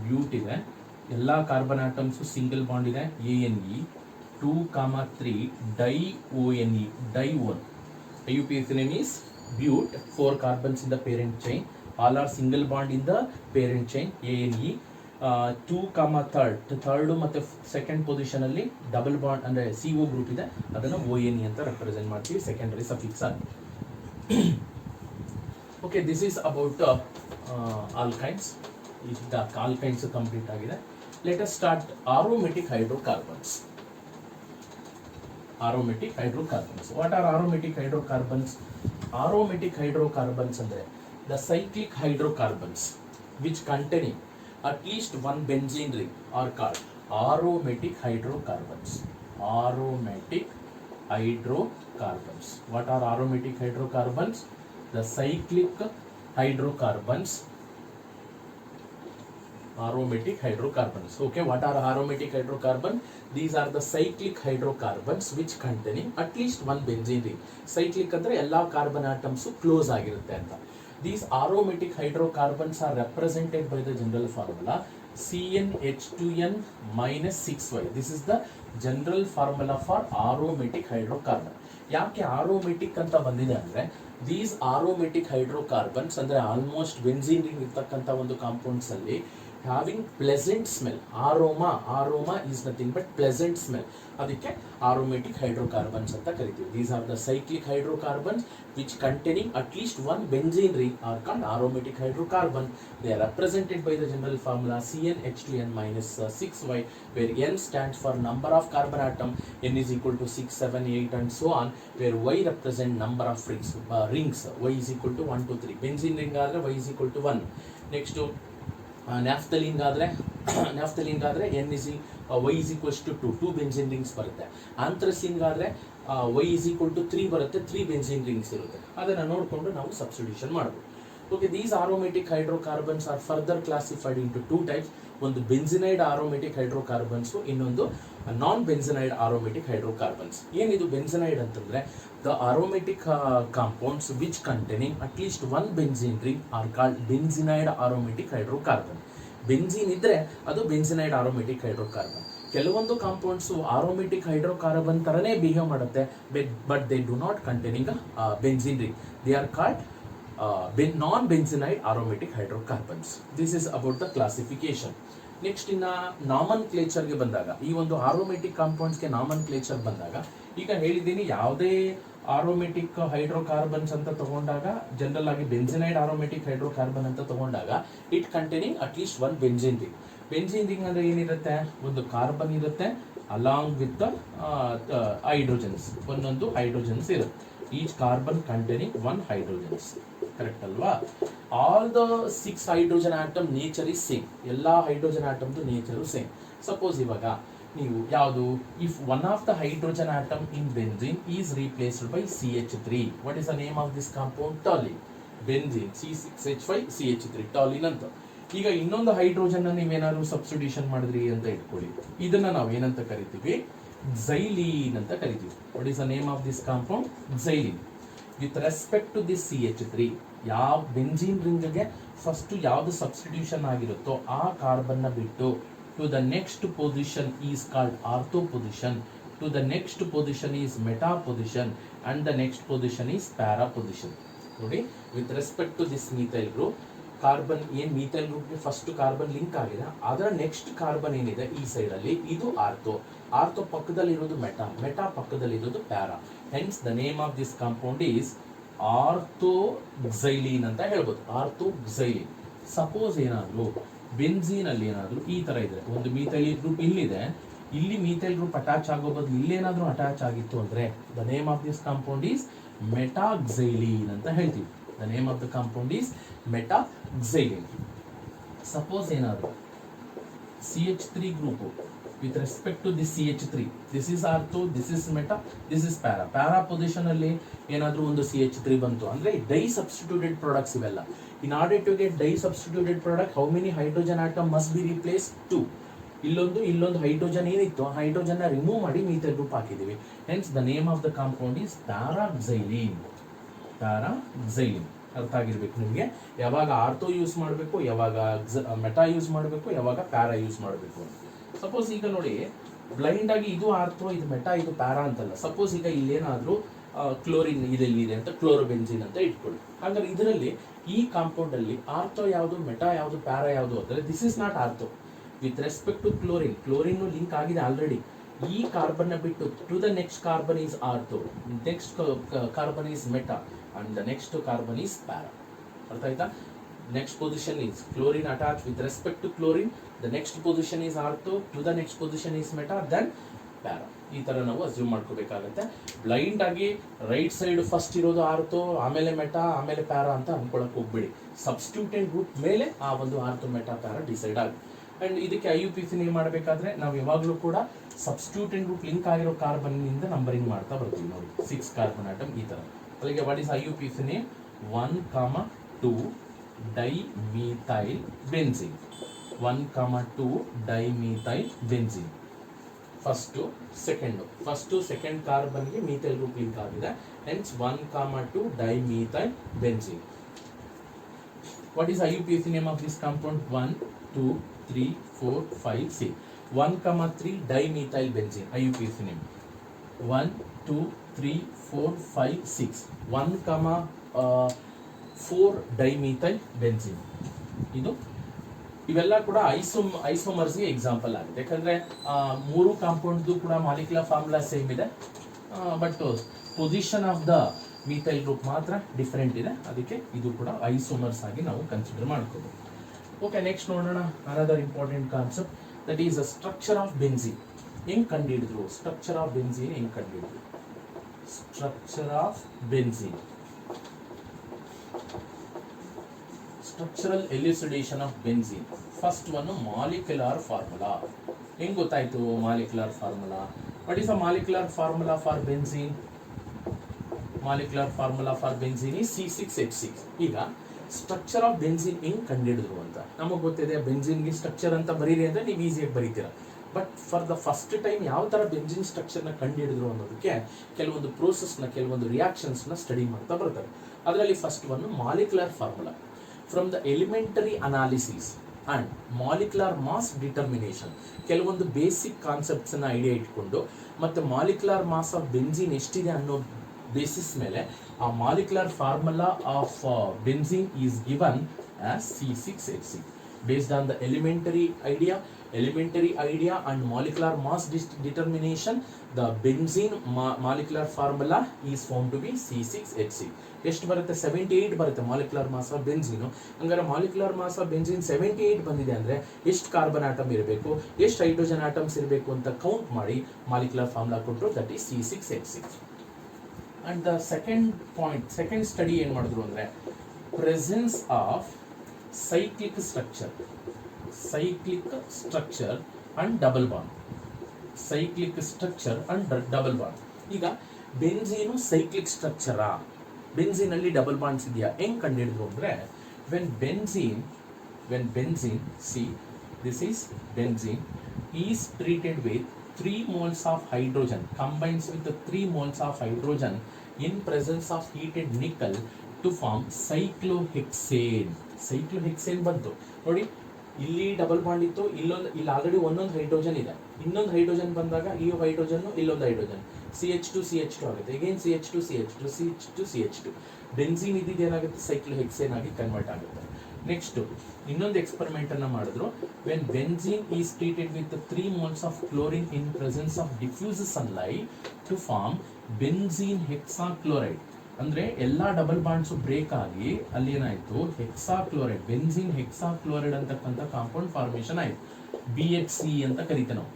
ಬ್ಯೂಟ್ ಇದೆ. ಎಲ್ಲ ಕಾರ್ಬನ್ ಆಟಮ್ಸ್ ಸಿಂಗಲ್ ಬಾಂಡ್ ಇದೆ, ANE. 2,3 di ONE, di 1. IUPAC name is bute, 4 carbons in the parent chain, all are single bond in the parent chain, ANE. 2,3 ಮತ್ತೆ second position ಅಲ್ಲಿ double bond ಅಂದ್ರೆ CO group ಇದೆ, ಅದನ್ನು ONE ಅಂತ represent ಮಾಡ್ತೀವಿ, secondary suffix ಆಗಿ. Okay, this is about alkynes. ಈಗ alkynes complete ಆಗಿದೆ. Let us start aromatic hydrocarbons. Aromatic hydrocarbons. What are aromatic hydrocarbons? Aromatic hydrocarbons ಅಂದ್ರೆ the cyclic hydrocarbons which containing at least one benzene ring are called aromatic hydrocarbons. Aromatic hydrocarbons. What are aromatic hydrocarbons? The cyclic hydrocarbons. Aromatic hydrocarbons. Okay, what are aromatic hydrocarbons? These are the cyclic hydrocarbons which containing at least one benzene ring. Cyclic ಅಂದ್ರೆ ಎಲ್ಲಾ carbon atoms close ಆಗಿರುತ್ತೆ ಅಂತ. These aromatic hydrocarbons are represented by the general formula CnH2n minus 6y. This is the general formula for aromatic hydrocarbon. ಯಾಕೆ aromatic ಅಂತ ಬಂದಿದೆ ಅಂದರೆ these aromatic hydrocarbons ಅಂದರೆ almost benzene ring ಇರ್ತಕ್ಕಂಥ ಒಂದು ಕಾಂಪೌಂಡ್ಸ್ ಅಲ್ಲಿ having pleasant smell. Aroma is nothing but pleasant smell. ಅದಕ್ಕೆ aromatic hydrocarbons ಅಂತ ಕರಿತೀವಿ. These are the cyclic hydrocarbons which containing at least one benzene ring are called aromatic hydrocarbon. They are represented by the general formula CnH2n minus 6y, where N stands for number of carbon atom, N is equal to 6, 7, 8 and so on, where Y represent number of rings, Y is equal to 1, 2, 3. Benzene ring ಆದರೆ Y is equal to 1. Next to ನ್ಯಾಫ್ಥಲೀನ್ ಆದ್ರೆ N is Y is equals to 2 benzene rings ಬರುತ್ತೆ. ಆಂಥ್ರಸಿನ್ ಆದ್ರೆ Y is equal to 3 ಬರುತ್ತೆ, 3 benzene rings ಇರುತ್ತೆ. ಅದನ್ನು ನೋಡಿಕೊಂಡು ನಾವು substitution ಮಾಡಬಹುದು. Okay, these aromatic hydrocarbons are further classified into two types. ಒಂದು ಬೆನ್ಸಿನೈಡ್ ಆರೋಮೆಟಿಕ್ ಹೈಡ್ರೋಕಾರ್ಬನ್ಸ್, ಇನ್ನೊಂದು ನಾನ್ ಬೆನ್ಸಿನೈಡ್ ಆರೋಮೆಟಿಕ್ ಹೈಡ್ರೋಕಾರ್ಬನ್ಸ್. ಏನಿದು ಬೆನ್ಸಿನೈಡ್ ಅಂತಂದ್ರೆ the aromatic compounds which containing at least one benzene ring are called benzenoid aromatic hydrocarbon. Benzene ಇದ್ರೆ ಅದು benzenoid aromatic hydrocarbon. ಕೆಲವೊಂದು compounds aromatic hydrocarbon ತರನೇ behave ಮಾಡುತ್ತೆ, but they do not containing benzene ring. They are called non-benzenide aromatic hydrocarbons. This is about the classification. Next ಇನ್ನ ನಾಮನ್ಕ್ಲೇಚರ್ ಗೆ ಬಂದಾಗ, ಈ ಒಂದು ಆರೋಮೆಟಿಕ್ ಕಾಂಪೌಂಡ್ಸ್ ಗೆ ನಾಮನ್ಕ್ಲೇಚರ್ ಬಂದಾಗ, ಈಗ ಹೇಳಿದ್ದೀನಿ ಯಾವುದೇ ಆರೋಮೆಟಿಕ್ ಹೈಡ್ರೋಕಾರ್ಬನ್ಸ್ ಅಂತ ತಗೊಂಡಾಗ ಜನರಲ್ ಆಗಿ ಬೆನ್ಸಿನೈಡ್ ಆರೋಮೆಟಿಕ್ ಹೈಡ್ರೋಕಾರ್ಬನ್ ಅಂತ ತಗೊಂಡಾಗ it containing at least one benzene ring. Benzene ring ಅಂದ್ರೆ ಏನಿರುತ್ತೆ, ಒಂದು ಕಾರ್ಬನ್ ಇರುತ್ತೆ ಅಲಾಂಗ್ ವಿತ್ ಹೈಡ್ರೋಜನ್ಸ್, ಒಂದೊಂದು ಹೈಡ್ರೋಜನ್ಸ್ ಇರುತ್ತೆ. Each carbon containing one hydrogens. Correct ಅಲ್ವಾ? All the 6 hydrogen atom nature is same. ಎಲ್ಲ ಹೈಡ್ರೋಜನ್ ಆಟಮ್ದು ನೇಚರು ಸೇಮ್. ಸಪೋಸ್ ಇವಾಗ ನೀವು ಯಾವುದು, if one of the hydrogen atom in benzene is replaced by CH3, what is the name of this compound? Toluene. Benzene C6H5CH3 toluene ಅಂತ. ಈಗ ಇನ್ನೊಂದು hydrogen ನೀವೇನಾದ್ರು substitution ಮಾಡಿದ್ರಿ ಅಂತ ಇಟ್ಕೊಳ್ಳಿ, ಇದನ್ನ ನಾವು ಏನಂತ ಕರಿತೀವಿ? xylene ಅಂತ ಕರಿತೀವಿ. What is the name of this compound? xylene. With respect to this CH3, ಯಾವ ಬೆನ್ಝೀನ್ ರಿಂಗ್ಗೆ ಫಸ್ಟ್ ಯಾವ್ದು ಸಬ್ಸ್ಟಿಟ್ಯೂಷನ್ ಆಗಿರುತ್ತೋ ಆ ಕಾರ್ಬನ್ನ ಬಿಟ್ಟು to the next position is called ortho position, to the next position is meta position and the next position is para position. ನೋಡಿ, with respect to this methyl group, carbon ಏನ್ methyl ಗ್ರೂಪ್ಗೆ first carbon link ಆಗಿದೆ, ಅದರ next carbon ಏನಿದೆ ಈ side ಅಲ್ಲಿ ಇದು ortho. Ortho ಪಕ್ಕದಲ್ಲಿ ಇರೋದು ಮೆಟಾ, ಮೆಟಾ ಪಕ್ಕದಲ್ಲಿ ಇರೋದು para. Hence the name of this compound is ortho xylene ಅಂತ ಹೇಳ್ಬೋದು. ಆರ್ಥೋಕ್ಸೈಲಿನ್. ಸಪೋಸ್ ಏನಾದ್ರು ಬೆನ್ಝೀನ್ ಅಲ್ಲಿ ಏನಾದ್ರು ಈ ತರ ಇದೆ, ಒಂದು ಮೀಥೈಲ್ ಗ್ರೂಪ್ ಇಲ್ಲಿದೆ, ಇಲ್ಲಿ ಮೀಥೈಲ್ ಗ್ರೂಪ್ ಅಟ್ಯಾಚ್ ಆಗೋ ಬದಲು ಇಲ್ಲೇನಾದ್ರೂ ಅಟ್ಯಾಚ್ ಆಗಿತ್ತು ಅಂದ್ರೆ the name of this compound is meta xylene ಅಂತ ಹೇಳ್ತೀವಿ. The name of the compound is meta xylene. Suppose ಏನಾದ್ರು CH3 group with respect to this CH3, this is ortho, this is meta, this is para. Para position ಅಲ್ಲಿ ಏನಾದ್ರೂ ಒಂದು CH3 ಬಂತು ಅಂದ್ರೆ di substituted products ಇವೆಲ್ಲ. In order to get di substituted product, how many hydrogen atom must be replaced? 2. ಇಲ್ಲೊಂದು hydrogen ಏನಿತ್ತು, hydrogen ನ remove ಮಾಡಿ ಮೀಥೈಲ್ ಗ್ರೂಪ್ ಹಾಕಿದೀವಿ. Hence the name of the compound is para xylene. Para xylene. ಅರ್ಥ ಆಗಿರ್ಬೇಕು ನಿಮಗೆ, ಯಾವಾಗ ಆರ್ಥೋ ಯೂಸ್ ಮಾಡಬೇಕು, ಯಾವಾಗ ಮೆಟಾ ಯೂಸ್ ಮಾಡಬೇಕು, ಯಾವಾಗ ಪ್ಯಾರಾ ಯೂಸ್ ಮಾಡಬೇಕು. ಸಪೋಸ್ ಈಗ ನೋಡಿ, ಬ್ಲೈಂಡ್ ಆಗಿ ಇದು ಆರ್ಥೋ, ಇದು ಮೆಟಾ, ಇದು ಪ್ಯಾರಾ ಅಂತಲ್ಲ. ಸಪೋಸ್ ಈಗ ಇಲ್ಲೇನಾದ್ರೂ ಕ್ಲೋರಿನ್ ಇದೆಲ್ಲಿದೆ ಅಂತ ಕ್ಲೋರೋಬೆನ್ಸಿನ್ ಅಂತ ಇಟ್ಕೊಳ್ಳಿ. ಹಾಗಾದ್ರೆ ಇದರಲ್ಲಿ ಈ ಕಾಂಪೌಂಡ್ ಅಲ್ಲಿ ಆರ್ಥೋ ಯಾವುದು, ಮೆಟಾ ಯಾವುದು, ಪ್ಯಾರಾ ಯಾವುದು ಅಂದ್ರೆ this is not ortho. With respect to chlorine link ಆಗಿದೆ ಆಲ್ರೆಡಿ. ಈ ಕಾರ್ಬನ್ ನ ಬಿಟ್ಟು to the next carbon is ortho, next carbon is meta and the next carbon is para. ಅರ್ಥ ಆಯ್ತಾ? next position is chlorine attached with respect to chlorine, the next position is ortho, to the next position is meta, then para. ಈ ತರ ನಾವು assume ಮಾಡ್ಕೋಬೇಕಾಗುತ್ತೆ. Blind ಆಗಿ right side first ಇರೋದು ortho, ಆಮೇಲೆ meta, ಆಮೇಲೆ ಪ್ಯಾರಾ ಅಂತ ಅನ್ಕೊಳಕ್ ಹೋಗ್ಬೇಡಿ. ಸಬ್ಸ್ಟಿಟ್ಯೂಟೆಡ್ ಗ್ರೂಪ್ ಮೇಲೆ ಆ ಒಂದು ಆರ್ಥೋ, ಮೆಟಾ, ಪ್ಯಾರಾ ಡಿಸೈಡ್ ಆಗಿ. ಅಂಡ್ ಇದಕ್ಕೆ IUPAC ನೇಮ್ ಮಾಡಬೇಕಾದ್ರೆ ನಾವು ಯಾವಾಗಲೂ ಕೂಡ ಸಬ್ಸ್ಟಿಟ್ಯೂಟೆಡ್ ಗ್ರೂಪ್ ಲಿಂಕ್ ಆಗಿರೋ ಕಾರ್ಬನ್ ನಿಂದ ನಂಬರಿಂಗ್ ಮಾಡ್ತಾ ಬರ್ತೀವಿ. ನೋಡಿ, 6 ಕಾರ್ಬನ್ ಆಟಮ್ ಈ ತರ. ಅಲ್ಲಿಗೆ what is IUPAC name? 1,2 dimethyl benzene. 1,2 dimethyl benzene. First second ಕಾರ್ಬನ್ಗೆ ಮೀಥೈಲ್ ಗ್ರೂಪ್ ಲಿಂಕ್ ಆಗಿದೆ. Hence 1,2 dimethyl benzene. What is IUPAC name of this compound? 1, 2, 3, 4, 5, 6. 1, 3 dimethyl benzene. IUPAC name. 1, 2, 3, 4, 5, 6. 1, 4 dimethyl benzene. ಇದು ಇವೆಲ್ಲ ಕೂಡ ಐಸೋಮರ್ಸ್ಗೆ example ಆಗಿದೆ. ಯಾಕಂದ್ರೆ ಮೂರು ಕಾಂಪೌಂಡ್ದು ಕೂಡ ಮಾಲಿಕ್ಯುಲರ್ ಫಾರ್ಮುಲಾ ಸೇಮ್ ಇದೆ, but position of the methyl group ಮಾತ್ರ ಡಿಫರೆಂಟ್ ಇದೆ. ಅದಕ್ಕೆ ಇದು ಕೂಡ ಐಸೋಮರ್ಸ್ ಆಗಿ ನಾವು ಕನ್ಸಿಡರ್ ಮಾಡ್ಕೋಬಹುದು. ಓಕೆ, ನೆಕ್ಸ್ಟ್ ನೋಡೋಣ another important concept, that is a structure of benzene. ಹೆಂಗ್ ಕಂಡುಹಿಡಿದ್ರು ಸ್ಟ್ರಕ್ಚರ್ ಆಫ್ ಬೆನ್ಝೀನ್? ಹೆಂಗ್ ಕಂಡುಹಿಡಿದ್ರು structure of benzene? Structural elucidation of benzene. First one molecular formula. ಹೆಂಗ್ ಗೊತ್ತಾಯ್ತು molecular formula? What is a molecular formula for benzene? Molecular formula for benzene is C6H6. ಈಗ structure of benzene ಹೆಂಗ್ ಕಂಡುಹಿಡಿದ್ರು ಅಂತ ನಮಗೆ ಗೊತ್ತಿದೆ. ಬೆನ್ಝೀನ್ಗೆ structure ಅಂತ ಬರೀರಿ ಅಂದ್ರೆ ನೀವು ಈಸಿಯಾಗಿ ಬರೀತೀರಾ. But for the first time ಯಾವ ತರ ಬೆನ್ಝೀನ್ ಸ್ಟ್ರಕ್ಚರ್ನ ಕಂಡುಹಿಡಿದ್ರು ಅನ್ನೋದಕ್ಕೆ ಕೆಲವೊಂದು ಪ್ರೋಸೆಸ್ನ, ಕೆಲವೊಂದು ರಿಯಾಕ್ಷನ್ಸ್ನ ಸ್ಟಡಿ ಮಾಡ್ತಾ ಬರ್ತಾರೆ. ಅದರಲ್ಲಿ first one molecular formula. From the elementary analysis and molecular mass determination, ಕೆಲವೊಂದು ಬೇಸಿಕ್ ಕಾನ್ಸೆಪ್ಟ್ಸ್ ಅನ್ನ ಐಡಿಯಾ ಇಟ್ಕೊಂಡು ಮತ್ತೆ ಮಾಲಿಕ್ಯುಲರ್ ಮಾಸ್ ಆಫ್ ಬೆನ್ಝೀನ್ ಎಷ್ಟಿದೆ ಅನ್ನೋ ಬೇಸಿಸ್ ಮೇಲೆ ಆ molecular formula of benzene is given as C6H6 based on the elementary idea and molecular mass determination. The benzene molecular formula is found to be C6H6. ಎಷ್ಟು ಬರುತ್ತೆ? 78 ಬರುತ್ತೆ molecular mass of benzene. ಹಂಗಾರೆ molecular mass of benzene 78 ಬಂದಿದೆ ಅಂದ್ರೆ ಎಷ್ಟು carbon atom ಇರಬೇಕು, ಎಷ್ಟು hydrogen atoms ಇರಬೇಕು ಅಂತ ಕೌಂಟ್ ಮಾಡಿ ಮಾಲಿಕ್ಯುಲರ್ ಫಾರ್ಮುಲಾ ಕೊಟ್ಟರು, that is C6H6. And the second study ಏನ್ ಮಾಡಿದ್ರು ಅಂದ್ರೆ presence of cyclic structure and double bond. Cyclic structure and double bond. ಈಗ ಬೆನ್ಝೀನು ಸೈಕ್ಲಿಕ್ ಸ್ಟ್ರಕ್ಚರಾ? ಬೆನ್ಝೀನ್ ಅಲ್ಲಿ ಡಬಲ್ ಬಾಂಡ್ಸ್ ಇದೆಯಾ? ಹೆಂಗ್ ಕಂಡುಹಿಡಿದ್ರು ಅಂದ್ರೆ when benzene, see this is benzene, is treated with 3 moles of hydrogen, combines with the 3 moles of hydrogen in presence of heated nickel to form cyclohexane. ಸೈಕ್ಲೋಹೆಕ್ಸೇನ್ ಬಂತು ನೋಡಿ. ಇಲ್ಲಿ double bond ಇತ್ತು, ಇಲ್ಲಿ already ಒಂದೊಂದು hydrogen ಇದೆ. ಇನ್ನೊಂದು ಹೈಡ್ರೋಜನ್ ಬಂದಾಗ ಈ ಹೈಡ್ರೋಜನ್ ಇಲ್ಲೊಂದು ಹೈಡ್ರೋಜನ್ CH2 ಆಗುತ್ತೆ. ಅಗೇನ್ CH2 ಬೆನ್ಝೀನ್ ಇದ್ದಿದ್ದು ಏನಾಗುತ್ತೆ? ಸೈಕ್ಲೋಹೆಕ್ಸೇನ್ ಆಗಿ ಕನ್ವರ್ಟ್ ಆಗುತ್ತೆ. ನೆಕ್ಸ್ಟ್ ಇನ್ನೊಂದು ಎಕ್ಸ್ಪೆರಿಮೆಂಟ್ ಅನ್ನ ಮಾಡಿದ್ರು. When benzene is treated with 3 moles of chlorine in presence of diffuse sunlight to form benzene hexachloride. ಅಂದ್ರೆ ಎಲ್ಲಾ ಡಬಲ್ ಬಾಂಡ್ಸ್ ಬ್ರೇಕ್ ಆಗಿ ಅಲ್ಲಿ ಏನಾಯ್ತು? ಹೆಕ್ಸಾಕ್ಲೋರೈಡ್, ಬೆನ್ಝೀನ್ ಹೆಕ್ಸಾಕ್ಲೋರೈಡ್ ಅಂತಕ್ಕಂಥ ಕಾಂಪೌಂಡ್ ಫಾರ್ಮೇಶನ್ ಆಯ್ತು. BHC ಅಂತ ಕರಿತೀವಿ ನಾವು.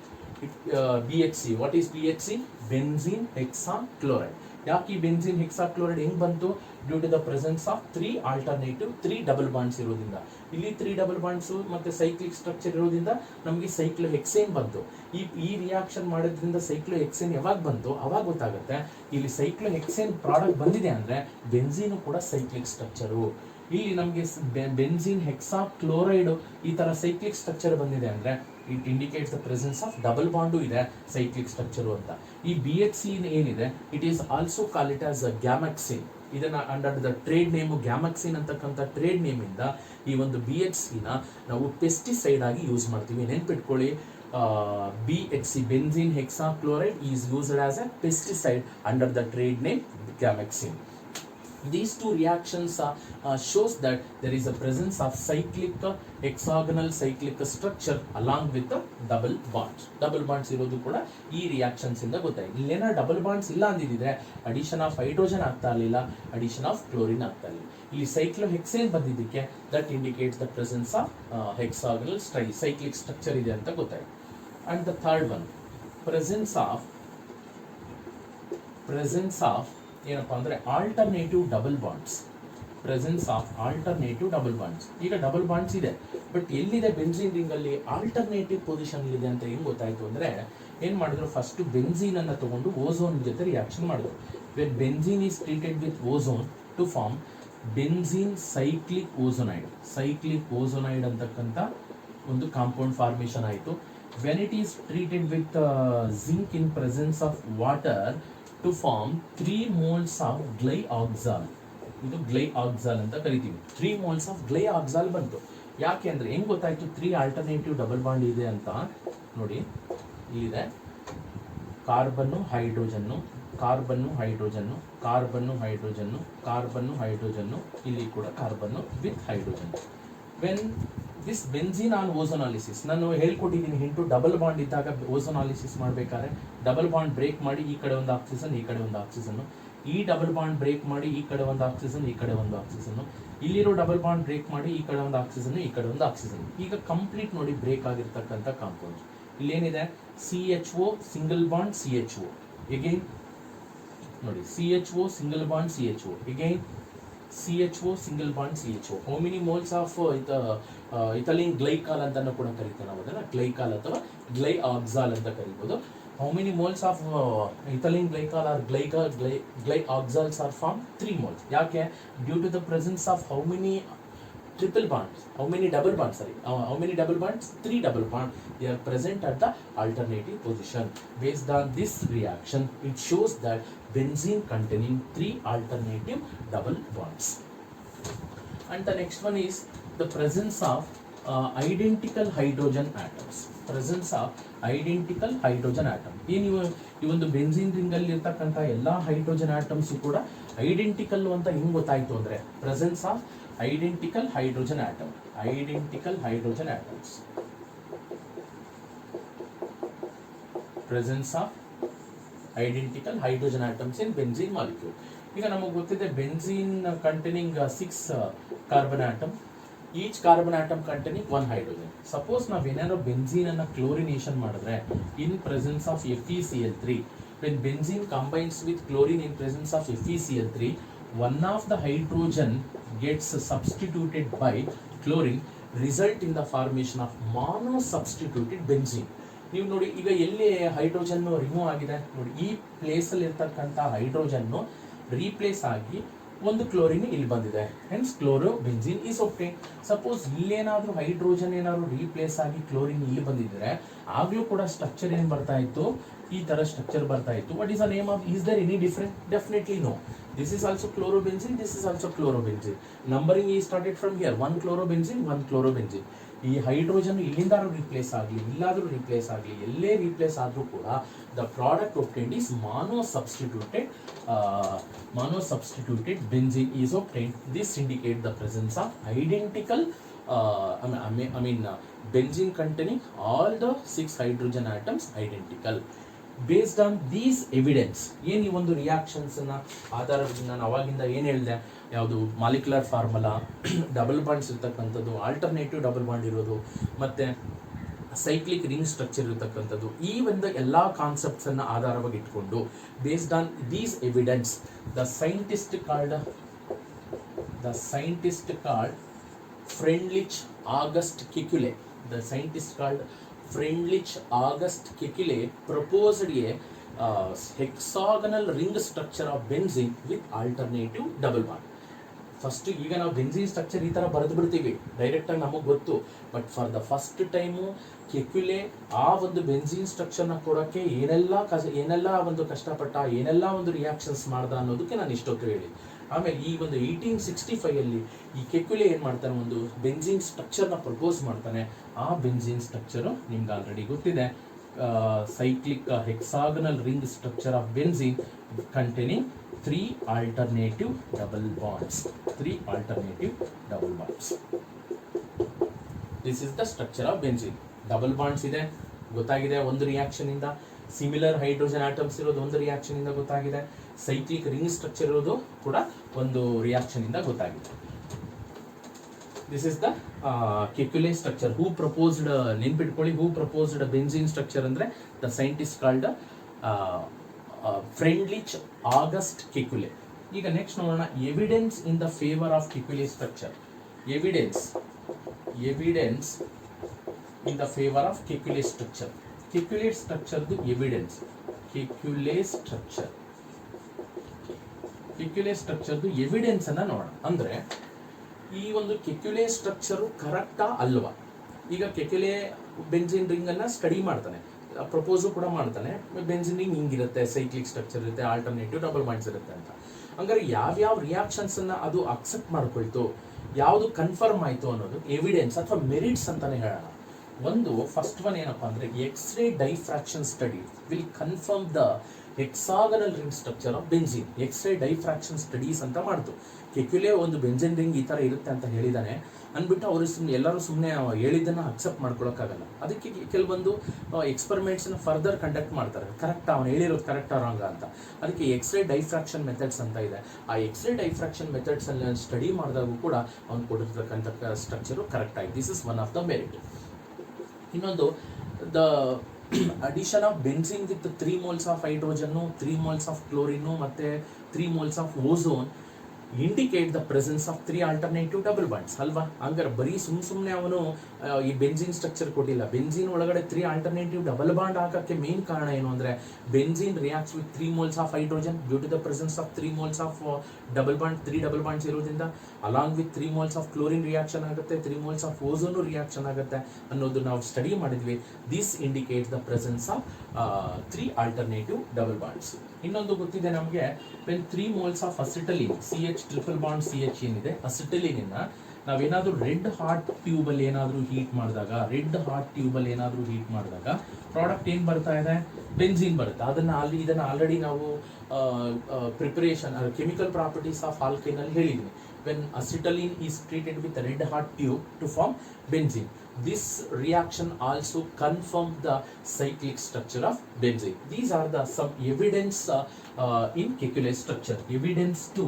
BHC, what is BHC? Benzene hexachloride. ಯಾಕೆ ಈ ಬೆನ್ಝೀನ್ ಹೆಕ್ಸಾಕ್ಲೋರೈಡ್ ಹೆಂಗ್ ಬಂತು? Due to the presence of 3 alternative 3 double bonds ಇರೋದ್ರಿಂದ. ಇಲ್ಲಿ 3 ಡಬಲ್ ಬಾಂಡ್ಸ್ ಮತ್ತೆ ಸೈಕ್ಲಿಕ್ ಸ್ಟ್ರಕ್ಚರ್ ಇರೋದ್ರಿಂದ ನಮಗೆ ಸೈಕ್ಲೋಹೆಕ್ಸೇನ್ ಬಂತು. ಈ ರಿಯಾಕ್ಷನ್ ಮಾಡೋದ್ರಿಂದ ಸೈಕ್ಲೋಹೆಕ್ಸೇನ್ ಯಾವಾಗ ಬಂತು ಅವಾಗ ಗೊತ್ತಾಗುತ್ತೆ ಇಲ್ಲಿ ಸೈಕ್ಲೋಹೆಕ್ಸೇನ್ ಪ್ರಾಡಕ್ಟ್ ಬಂದಿದೆ ಅಂದ್ರೆ ಬೆನ್ಝೀನು ಕೂಡ ಸೈಕ್ಲಿಕ್ ಸ್ಟ್ರಕ್ಚರು. ಇಲ್ಲಿ ನಮಗೆ ಬೆನ್ಝೀನ್ ಹೆಕ್ಸಾಕ್ಲೋರೈಡ್ ಈ ತರ ಸೈಕ್ಲಿಕ್ ಸ್ಟ್ರಕ್ಚರ್ ಬಂದಿದೆ ಅಂದ್ರೆ it indicates the presence of double bond ಇದೆ ಸೈಕ್ಲಿಕ್ ಸ್ಟ್ರಕ್ಚರ್ ಅಂತ. ಈ BHC ಏನಿದೆ, it is also call it as Gammexane. ಇದನ್ನ under the trade name Gammexane ಅಂತಕ್ಕಂಥ ಟ್ರೇಡ್ ನೇಮ್ ಇಂದ ಈ ಒಂದು BHC ನ ನಾವು ಪೆಸ್ಟಿಸೈಡ್ ಆಗಿ ಯೂಸ್ ಮಾಡ್ತೀವಿ. ನೆನ್ಪಿಟ್ಕೊಳ್ಳಿ, BHC benzene hexachloride is used as a pesticide under the trade name Gamexine. These two reactions shows that there is a presence of cyclic hexagonal cyclic structure along with the double bonds. Double bonds ಇರೋದು ಕೂಡ ಈ reactions ಇಂದ ಗೊತ್ತಾಯ್ತು. ಇಲ್ಲೇನ double bonds ಇಲ್ಲ ಅಂದಿದ್ರೆ addition of hydrogen ಆಗ್ತಾ ಇರಲಿಲ್ಲ, addition of chlorine ಆಗ್ತಾ ಇರಲಿಲ್ಲ. ಇಲ್ಲಿ ಸೈಕ್ಲೋಹೆಕ್ಸೇನ್ ಬಂದಿದ್ದಕ್ಕೆ that indicates the presence of hexagonal cyclic structure ಇದೆ ಅಂತ ಗೊತ್ತಾಯ್ತು. And the third one presence of ಏನಪ್ಪಾ ಅಂದ್ರೆ alternative double bonds. Presence of alternative double bonds. ಈಗ ಡಬಲ್ ಬಾಂಡ್ಸ್ ಇದೆ, ಬಟ್ ಎಲ್ಲಿದೆ ಬೆನ್ಝೀನ್ ರಿಂಗ್ ಅಲ್ಲಿ ಆಲ್ಟರ್ನೇಟಿವ್ ಪೊಸಿಷನ್ ಇದೆ ಅಂತ ಹೆಂಗ್ ಗೊತ್ತಾಯ್ತು ಅಂದ್ರೆ ಏನ್ ಮಾಡಿದ್ರು, ಫಸ್ಟ್ ಬೆನ್ಝೀನ್ ಅನ್ನ ತಗೊಂಡು ಓಝೋನ್ ಜೊತೆ ರಿಯಾಕ್ಷನ್ ಮಾಡಿದ್ರು. When benzene is treated with ozone to form benzene cyclic ozonide ಅಂತಕ್ಕಂಥ ಒಂದು ಕಾಂಪೌಂಡ್ ಫಾರ್ಮೇಶನ್ ಆಯಿತು. When it is treated with zinc in presence of water to form 3 moles of glyoxal. ಇದು ಗ್ಲೈಆಕ್ಸಾಲ್ ಅಂತ ಕರಿತೀವಿ. 3 moles ಆಫ್ ಗ್ಲೈಆಕ್ಸಾಲ್ ಬಂತು. ಯಾಕೆ ಅಂದರೆ ಹೆಂಗೆ ಗೊತ್ತಾಯಿತು 3 ಆಲ್ಟರ್ನೇಟಿವ್ ಡಬಲ್ ಬಾಂಡ್ ಇದೆ ಅಂತ? ನೋಡಿ ಇಲ್ಲಿದೆ ಕಾರ್ಬನ್ನು ಹೈಡ್ರೋಜನ್ನು, ಕಾರ್ಬನ್ನು ಹೈಡ್ರೋಜನ್ನು, ಕಾರ್ಬನ್ನು ಹೈಡ್ರೋಜನ್ನು, ಕಾರ್ಬನ್ನು ಹೈಡ್ರೋಜನ್ನು, ಇಲ್ಲಿ ಕೂಡ ಕಾರ್ಬನ್ನು with hydrogen. When this benzene on ozonolysis, ನಾನು ಹೇಳ್ಕೊಟ್ಟಿದ್ದೀನಿ ಹಿಂಟು, ಡಬಲ್ ಬಾಂಡ್ ಇದ್ದಾಗ ಓಝೋನಾಲಿಸಿಸ್ ಮಾಡಬೇಕಾದ್ರೆ ಡಬಲ್ ಬಾಂಡ್ ಬ್ರೇಕ್ ಮಾಡಿ ಈ ಕಡೆ ಒಂದು ಆಕ್ಸಿಜನ್ ಈ ಕಡೆ ಒಂದು ಆಕ್ಸಿಜನ್ನು, ಈ ಡಬಲ್ ಬಾಂಡ್ ಬ್ರೇಕ್ ಮಾಡಿ ಈ ಕಡೆ ಒಂದು ಆಕ್ಸಿಜನ್ ಈ ಕಡೆ ಒಂದು ಆಕ್ಸಿಜನ್ನು, ಇಲ್ಲಿರೋ ಡಬಲ್ ಬಾಂಡ್ ಬ್ರೇಕ್ ಮಾಡಿ ಈ ಕಡೆ ಒಂದು ಆಕ್ಸಿಜನ್ ಈ ಕಡೆ ಒಂದು ಆಕ್ಸಿಜನ್. ಈಗ ಕಂಪ್ಲೀಟ್ ನೋಡಿ ಬ್ರೇಕ್ ಆಗಿರ್ತಕ್ಕಂಥ ಕಾಂಪೌಂಡ್. ಇಲ್ಲೇನಿದೆ CHO single bond CHO, again ನೋಡಿ CHO single bond CHO, again CHO single bond CHO. How many moles of ethylene glycol ಅಂತಾನು ಕೂಡ ಕರಿತೀವಿ ನಾವು ಅದನ್ನ, ಗ್ಲೈಕಾಲ್ ಅಥವಾ ಗ್ಲೈಆಕ್ಸಾಲ್ ಅಂತ ಕರಿಬೋದು. How many moles of ethylene glycol or glyoxals are formed? 3 moles. ಯಾಕೆ? Due to the presence of how many triple bonds? How many double bonds? Sorry. How many double bonds? 3 double bonds. They are present at the alternating position. Based on this reaction, it shows that benzene containing 3 alternative double bonds. And the next one is the presence of identical hydrogen atoms. Presence of identical hydrogen atom. ಏನು ಈ ಒಂದು benzene ring ಅಲ್ಲಿ ಇರ್ತಕ್ಕಂಥ ಎಲ್ಲ hydrogen atoms ಕೂಡ identical ಅಂತ ಹೆಂಗ್ ಗೊತ್ತಾಯ್ತು ಅಂದ್ರೆ presence of identical hydrogen atom. Identical hydrogen atoms, presence of identical hydrogen atoms in benzene molecule. ಈಗ ನಮಗೆ ಗೊತ್ತಿದೆ benzene containing 6 carbon atom, each carbon atom containing 1 hydrogen. Suppose ನಾವೇನಾದ್ರು ಬೆನ್ಝೀನ್ ಅನ್ನ ಕ್ಲೋರಿನೇಷನ್ ಮಾಡಿದ್ರೆ in presence of FeCl3, when benzene combines with chlorine in presence of FeCl3, one of the hydrogen gets substituted by chlorine, result in the formation of mono-substituted benzene. ನೀವು ನೋಡಿ ಈಗ ಎಲ್ಲಿ hydrogen remove ಆಗಿದೆ ನೋಡಿ, ಈ place ಅಲ್ಲಿ ಇರ್ತಕ್ಕಂಥ hydrogen replace ಆಗಿ ಒಂದು ಕ್ಲೋರಿನ್ ಇಲ್ಲಿ ಬಂದಿದೆ, hence chloro benzene is obtain. Suppose ಇಲ್ಲೇನಾದ್ರೂ ಹೈಡ್ರೋಜನ್ ಏನಾದ್ರು ರೀಪ್ಲೇಸ್ ಆಗಿ ಕ್ಲೋರಿನ್ ಇಲ್ಲಿ ಬಂದಿದ್ರೆ ಆಗ್ಲೂ ಕೂಡ ಸ್ಟ್ರಕ್ಚರ್ ಏನ್ ಬರ್ತಾ ಇತ್ತು, ಈ ತರ ಸ್ಟ್ರಕ್ಚರ್ ಬರ್ತಾ ಇತ್ತು. What is the name of, is there any different? Definitely no. This is also chlorobenzene, this is also chlorobenzene. Numbering is started from here, 1 chlorobenzene 1 chlorobenzene. ಈ ಹೈಡ್ರೋಜನ್ ಇಲ್ಲಿಂದಾದ್ರೂ ರೀಪ್ಲೇಸ್ ಆಗಲಿ ಇಲ್ಲಾದ್ರೂ ರೀಪ್ಲೇಸ್ ಆಗಲಿ ಎಲ್ಲೇ ರೀಪ್ಲೇಸ್ ಆದ್ರೂ ಕೂಡ the product obtained is mono-substituted benzene is obtained. This indicate the presence of identical benzene containing all the 6 hydrogen atoms identical. Based on these evidence, ಏನು ಈ ಒಂದು reactions ನ ಆಧಾರವಾಗಿ ನಾನು ಅವಾಗಿಂದ ಏನು ಹೇಳಿದೆ, ಯಾವುದು ಮಾಲಿಕ್ಯುಲರ್ ಫಾರ್ಮುಲಾ, ಡಬಲ್ ಬಾಂಡ್ಸ್ ಇರ್ತಕ್ಕಂಥದ್ದು, ಆಲ್ಟರ್ನೇಟಿವ್ ಡಬಲ್ ಬಾಂಡ್ ಇರೋದು, ಮತ್ತೆ ಸೈಕ್ಲಿಕ್ ರಿಂಗ್ ಸ್ಟ್ರಕ್ಚರ್ ಇರತಕ್ಕಂಥದ್ದು, ಈ ಒಂದು ಎಲ್ಲ ಕಾನ್ಸೆಪ್ಟ್ಸ್ ಅನ್ನ ಆಧಾರವಾಗಿ ಇಟ್ಕೊಂಡು based on these evidence the scientist called Friedrich August Kekule, the scientist called Friedrich August Kekule proposed a hexagonal ring structure of benzene with alternative double bond. First ಈಗ ನಾವು benzene structure ಈ ತರ ಬರೆದು ಬಿಡ್ತೀವಿ direct ಆಗಿ ನಮಗೆ ಗೊತ್ತು, but for the first time Kekule ಆ ಒಂದು ಬೆನ್ಝೀನ್ ಸ್ಟ್ರಕ್ಚರ್ನ ಕೊಡೋಕ್ಕೆ ಏನೆಲ್ಲ ಒಂದು ಕಷ್ಟಪಟ್ಟ, ಏನೆಲ್ಲ ಒಂದು ರಿಯಾಕ್ಷನ್ಸ್ ಮಾಡ್ದ ಅನ್ನೋದಕ್ಕೆ ನಾನು ಇಷ್ಟೊತ್ತು ಹೇಳಿ. ಆಮೇಲೆ ಈ ಒಂದು 1865 ಅಲ್ಲಿ ಈ ಕೆಕ್ಯುಲೆ ಏನು ಮಾಡ್ತಾನೆ, ಒಂದು ಬೆನ್ಝೀನ್ ಸ್ಟ್ರಕ್ಚರ್ನ ಪ್ರಪೋಸ್ ಮಾಡ್ತಾನೆ. ಆ ಬೆನ್ಝೀನ್ ಸ್ಟ್ರಕ್ಚರು ನಿಮ್ಗೆ ಆಲ್ರೆಡಿ ಗೊತ್ತಿದೆ, cyclic hexagonal ring structure of benzene containing 3 alternative double bonds. 3 alternative double bonds. This is the structure of benzene. Double bonds ಇದೆ ಗೊತ್ತಾಗಿದೆ ಒಂದು ರಿಯಾಕ್ಷನ್ ಇಂದ, ಸಿಮಿಲರ್ ಹೈಡ್ರೋಜನ್ ಆಟಮ್ಸ್ ಇರೋದು ಒಂದು ರಿಯಾಕ್ಷನ್ ಇಂದ ಗೊತ್ತಾಗಿದೆ, ಸೈಕ್ಲಿಕ್ ರಿಂಗ್ ಸ್ಟ್ರಕ್ಚರ್ ಇರೋದು ಕೂಡ ಒಂದು ರಿಯಾಕ್ಷನ್ ಇಂದ ಗೊತ್ತಾಗಿದೆ. This is the Kekule structure. Who proposed, ನೆನ್ಪಿಟ್ಕೊಳ್ಳಿ, who proposed benzene structure ಅಂದ್ರೆ the scientist called Friedrich August Kekule. ಈಗ ನೆಕ್ಸ್ಟ್ ನೋಡೋಣ evidence in the favour of Kekule structure. Evidence in the favour of Kekule structure. Kekule structure ದು evidence, Kekule structure ದು evidence ಅನ್ನ ನೋಡೋಣ. ಅಂದ್ರೆ ಈ ಒಂದು ಕೆಕ್ಯುಲೆ ಸ್ಟ್ರಕ್ಚರು ಕರೆಕ್ಟಾ ಅಲ್ವಾ? ಈಗ ಕೆಕ್ಯುಲೆ ಬೆನ್ಝೀನ್ ರಿಂಗ್ ಅನ್ನ ಸ್ಟಡಿ ಮಾಡ್ತಾನೆ, ಪ್ರಪೋಸು ಕೂಡ ಮಾಡ್ತಾನೆ. ಬೆನ್ಝೀನ್ ರಿಂಗ್ ಹಿಂಗಿರುತ್ತೆ, ಸೈಕ್ಲಿಕ್ ಸ್ಟ್ರಕ್ಚರ್ ಇರುತ್ತೆ, ಆಲ್ಟರ್ನೇಟಿವ್ ಡಬಲ್ ಬಾಂಡ್ಸ್ ಇರುತ್ತೆ ಅಂತ. ಹಂಗಾರೆ ಯಾವ್ಯಾವ ರಿಯಾಕ್ಷನ್ಸ್ ಅನ್ನ ಅದು ಅಕ್ಸೆಪ್ಟ್ ಮಾಡ್ಕೊಳ್ತು, ಯಾವುದು ಕನ್ಫರ್ಮ್ ಆಯ್ತು ಅನ್ನೋದು ಎವಿಡೆನ್ಸ್ ಅಥವಾ ಮೆರಿಟ್ಸ್ ಅಂತಾನೆ ಹೇಳೋಣ. ಒಂದು ಫಸ್ಟ್ ಒನ್ ಏನಪ್ಪಾ ಅಂದ್ರೆ X ray diffraction study will confirm the hexagonal ring structure of benzene. X ray diffraction studies ಅಂತ ಮಾಡ್ತು. ಕೆಕ್ಯುಲೆ ಒಂದು ಬೆಂಜಿನ್ ರಿಂಗ್ ಈ ತರ ಇರುತ್ತೆ ಅಂತ ಹೇಳಿದಾನೆ ಅಂದ್ಬಿಟ್ಟು ಅವರು ಎಲ್ಲರೂ ಸುಮ್ಮನೆ ಹೇಳಿದ್ದನ್ನ ಅಕ್ಸೆಪ್ಟ್ ಮಾಡ್ಕೊಳಕ್ಕಾಗಲ್ಲ. ಅದಕ್ಕೆ ಕೆಲವೊಂದು ಎಕ್ಸ್ಪೆರಿಮೆಂಟ್ಸ್ ಫರ್ದರ್ ಕಂಡಕ್ಟ್ ಮಾಡ್ತಾರೆ, ಕರೆಕ್ಟ್ ಅವ್ನು ಹೇಳಿರೋದು ಕರೆಕ್ಟಾ ರಾಂಗ ಅಂತ. ಅದಕ್ಕೆ ಎಕ್ಸ್ರೇ ಡೈಫ್ರಾಕ್ಷನ್ ಮೆಥಡ್ಸ್ ಅಂತ ಇದೆ. ಆ ಎಕ್ಸ್ರೇ ಡೈಫ್ರಾಕ್ಷನ್ ಮೆಥಡ್ಸ್ ಅಲ್ಲಿ ಸ್ಟಡಿ ಮಾಡಿದಾಗೂ ಕೂಡ ಅವ್ನು ಕೊಟ್ಟಿರ್ತಕ್ಕಂಥ ಸ್ಟ್ರಕ್ಚರು ಕರೆಕ್ಟ್ ಆಗಿದೆ. This is one of the merit. ಇನ್ನೊಂದು the addition of benzene with 3 moles of hydrogen, 3 moles of chlorine ಮತ್ತೆ 3 moles of ozone indicate the presence of 3 alternative double bonds ಅಲ್ವಾ. ಹಂಗಾರೆ ಬರೀ ಸುಮ್ಮನೆ ಅವನು ಈ ಬೆಂಜಿನ್ ಸ್ಟ್ರಕ್ಚರ್ ಕೊಟ್ಟಿಲ್ಲ, ಬೆಂಜಿನ್ ಒಳಗಡೆ 3 ಆಲ್ಟರ್ನೇಟಿವ್ ಡಬಲ್ ಬಾಂಡ್ ಹಾಕಕ್ಕೆ ಮೇನ್ ಕಾರಣ ಏನು ಅಂದ್ರೆ benzene reacts with 3 moles of hydrogen due to the presence of 3 moles of double bond, 3 double bonds ಇರೋದ್ರಿಂದ. Along with 3 moles of chlorine reaction ಆಗುತ್ತೆ, 3 moles ಆಫ್ ಓಝೋನ್ ರಿಯಾಕ್ಷನ್ ಆಗುತ್ತೆ ಅನ್ನೋದು ನಾವು study ಮಾಡಿದ್ವಿ. This indicates the presence of 3 alternative double bonds. ಇನ್ನೊಂದು ಗೊತ್ತಿದೆ ನಮಗೆ, when 3 moles of acetylene CH triple bond CH ಏನಿದೆ, ಅಸಿಟಲಿನ್ ನಾವೇನಾದ್ರೂ ರೆಡ್ ಹಾಟ್ ಟ್ಯೂಬ್ ಅಲ್ಲಿ ಏನಾದ್ರೂ ಹೀಟ್ ಮಾಡಿದಾಗ, ಪ್ರಾಡಕ್ಟ್ ಏನ್ ಬರ್ತಾ ಇದೆ, ಬೆನ್ಸಿನ್ ಬರುತ್ತೆ. ಇದನ್ನ ಆಲ್ರೆಡಿ ನಾವು preparation chemical properties of alkyne ಅಲ್ಲಿ ಹೇಳಿದ್ವಿ. When acetylene is treated with red hot tube to form benzene, this reaction also confirms the cyclic structure of benzene. These are the some evidence in Kekule structure, evidence to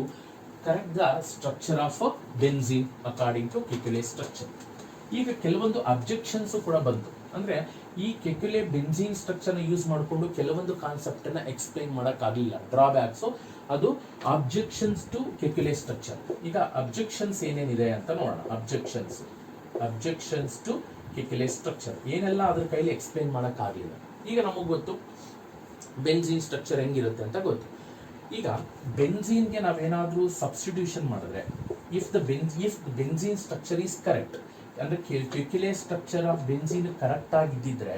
correct the structure of benzene according to Kekule structure. ಈಗ ಕೆಲವೊಂದು objections ಕೂಡ ಬಂತು. ಅಂದ್ರೆ ಈ ಕೆಕ್ಯುಲೆ benzene structure ನ use ಮಾಡಿಕೊಂಡು ಕೆಲವೊಂದು concept ಅನ್ನ ಎಕ್ಸ್ಪ್ಲೈನ್ ಮಾಡಕ್ ಆಗಲಿಲ್ಲ, ಡ್ರಾಬ್ಯಾಕ್ಸ್. ಅದು ಅಬ್ಜೆಕ್ಷನ್ಸ್ ಟು ಕೆಕ್ಯುಲೆ ಸ್ಟ್ರಕ್ಚರ್. ಈಗ ಅಬ್ಜೆಕ್ಷನ್ಸ್ ಏನೇನಿದೆ ಅಂತ ನೋಡೋಣ. ಅಬ್ಜೆಕ್ಷನ್ಸ್ ಟು ಕೆಕ್ಯುಲೆ ಸ್ಟ್ರಕ್ಚರ್ ಏನೆಲ್ಲ ಅದ್ರ ಕೈಲಿ ಎಕ್ಸ್ಪ್ಲೈನ್ ಮಾಡಕ್ ಆಗಲಿಲ್ಲ. ಈಗ ನಮಗ್ ಗೊತ್ತು ಬೆನ್ಸಿನ್ ಸ್ಟ್ರಕ್ಚರ್ ಹೆಂಗಿರುತ್ತೆ ಅಂತ ಗೊತ್ತು. ಈಗ ಬೆನ್ಸಿನ್ಗೆ ನಾವೇನಾದ್ರೂ ಸಬ್ಸ್ಟಿಟ್ಯೂಷನ್ ಮಾಡಿದ್ರೆ, if the benzene structure is correct, ಅಂದ್ರೆ ಕೆಕ್ಯುಲೆ ಸ್ಟ್ರಕ್ಚರ್ ಆಫ್ ಬೆನ್ಸಿನ್ ಕರೆಕ್ಟ್ ಆಗಿದ್ದಿದ್ರೆ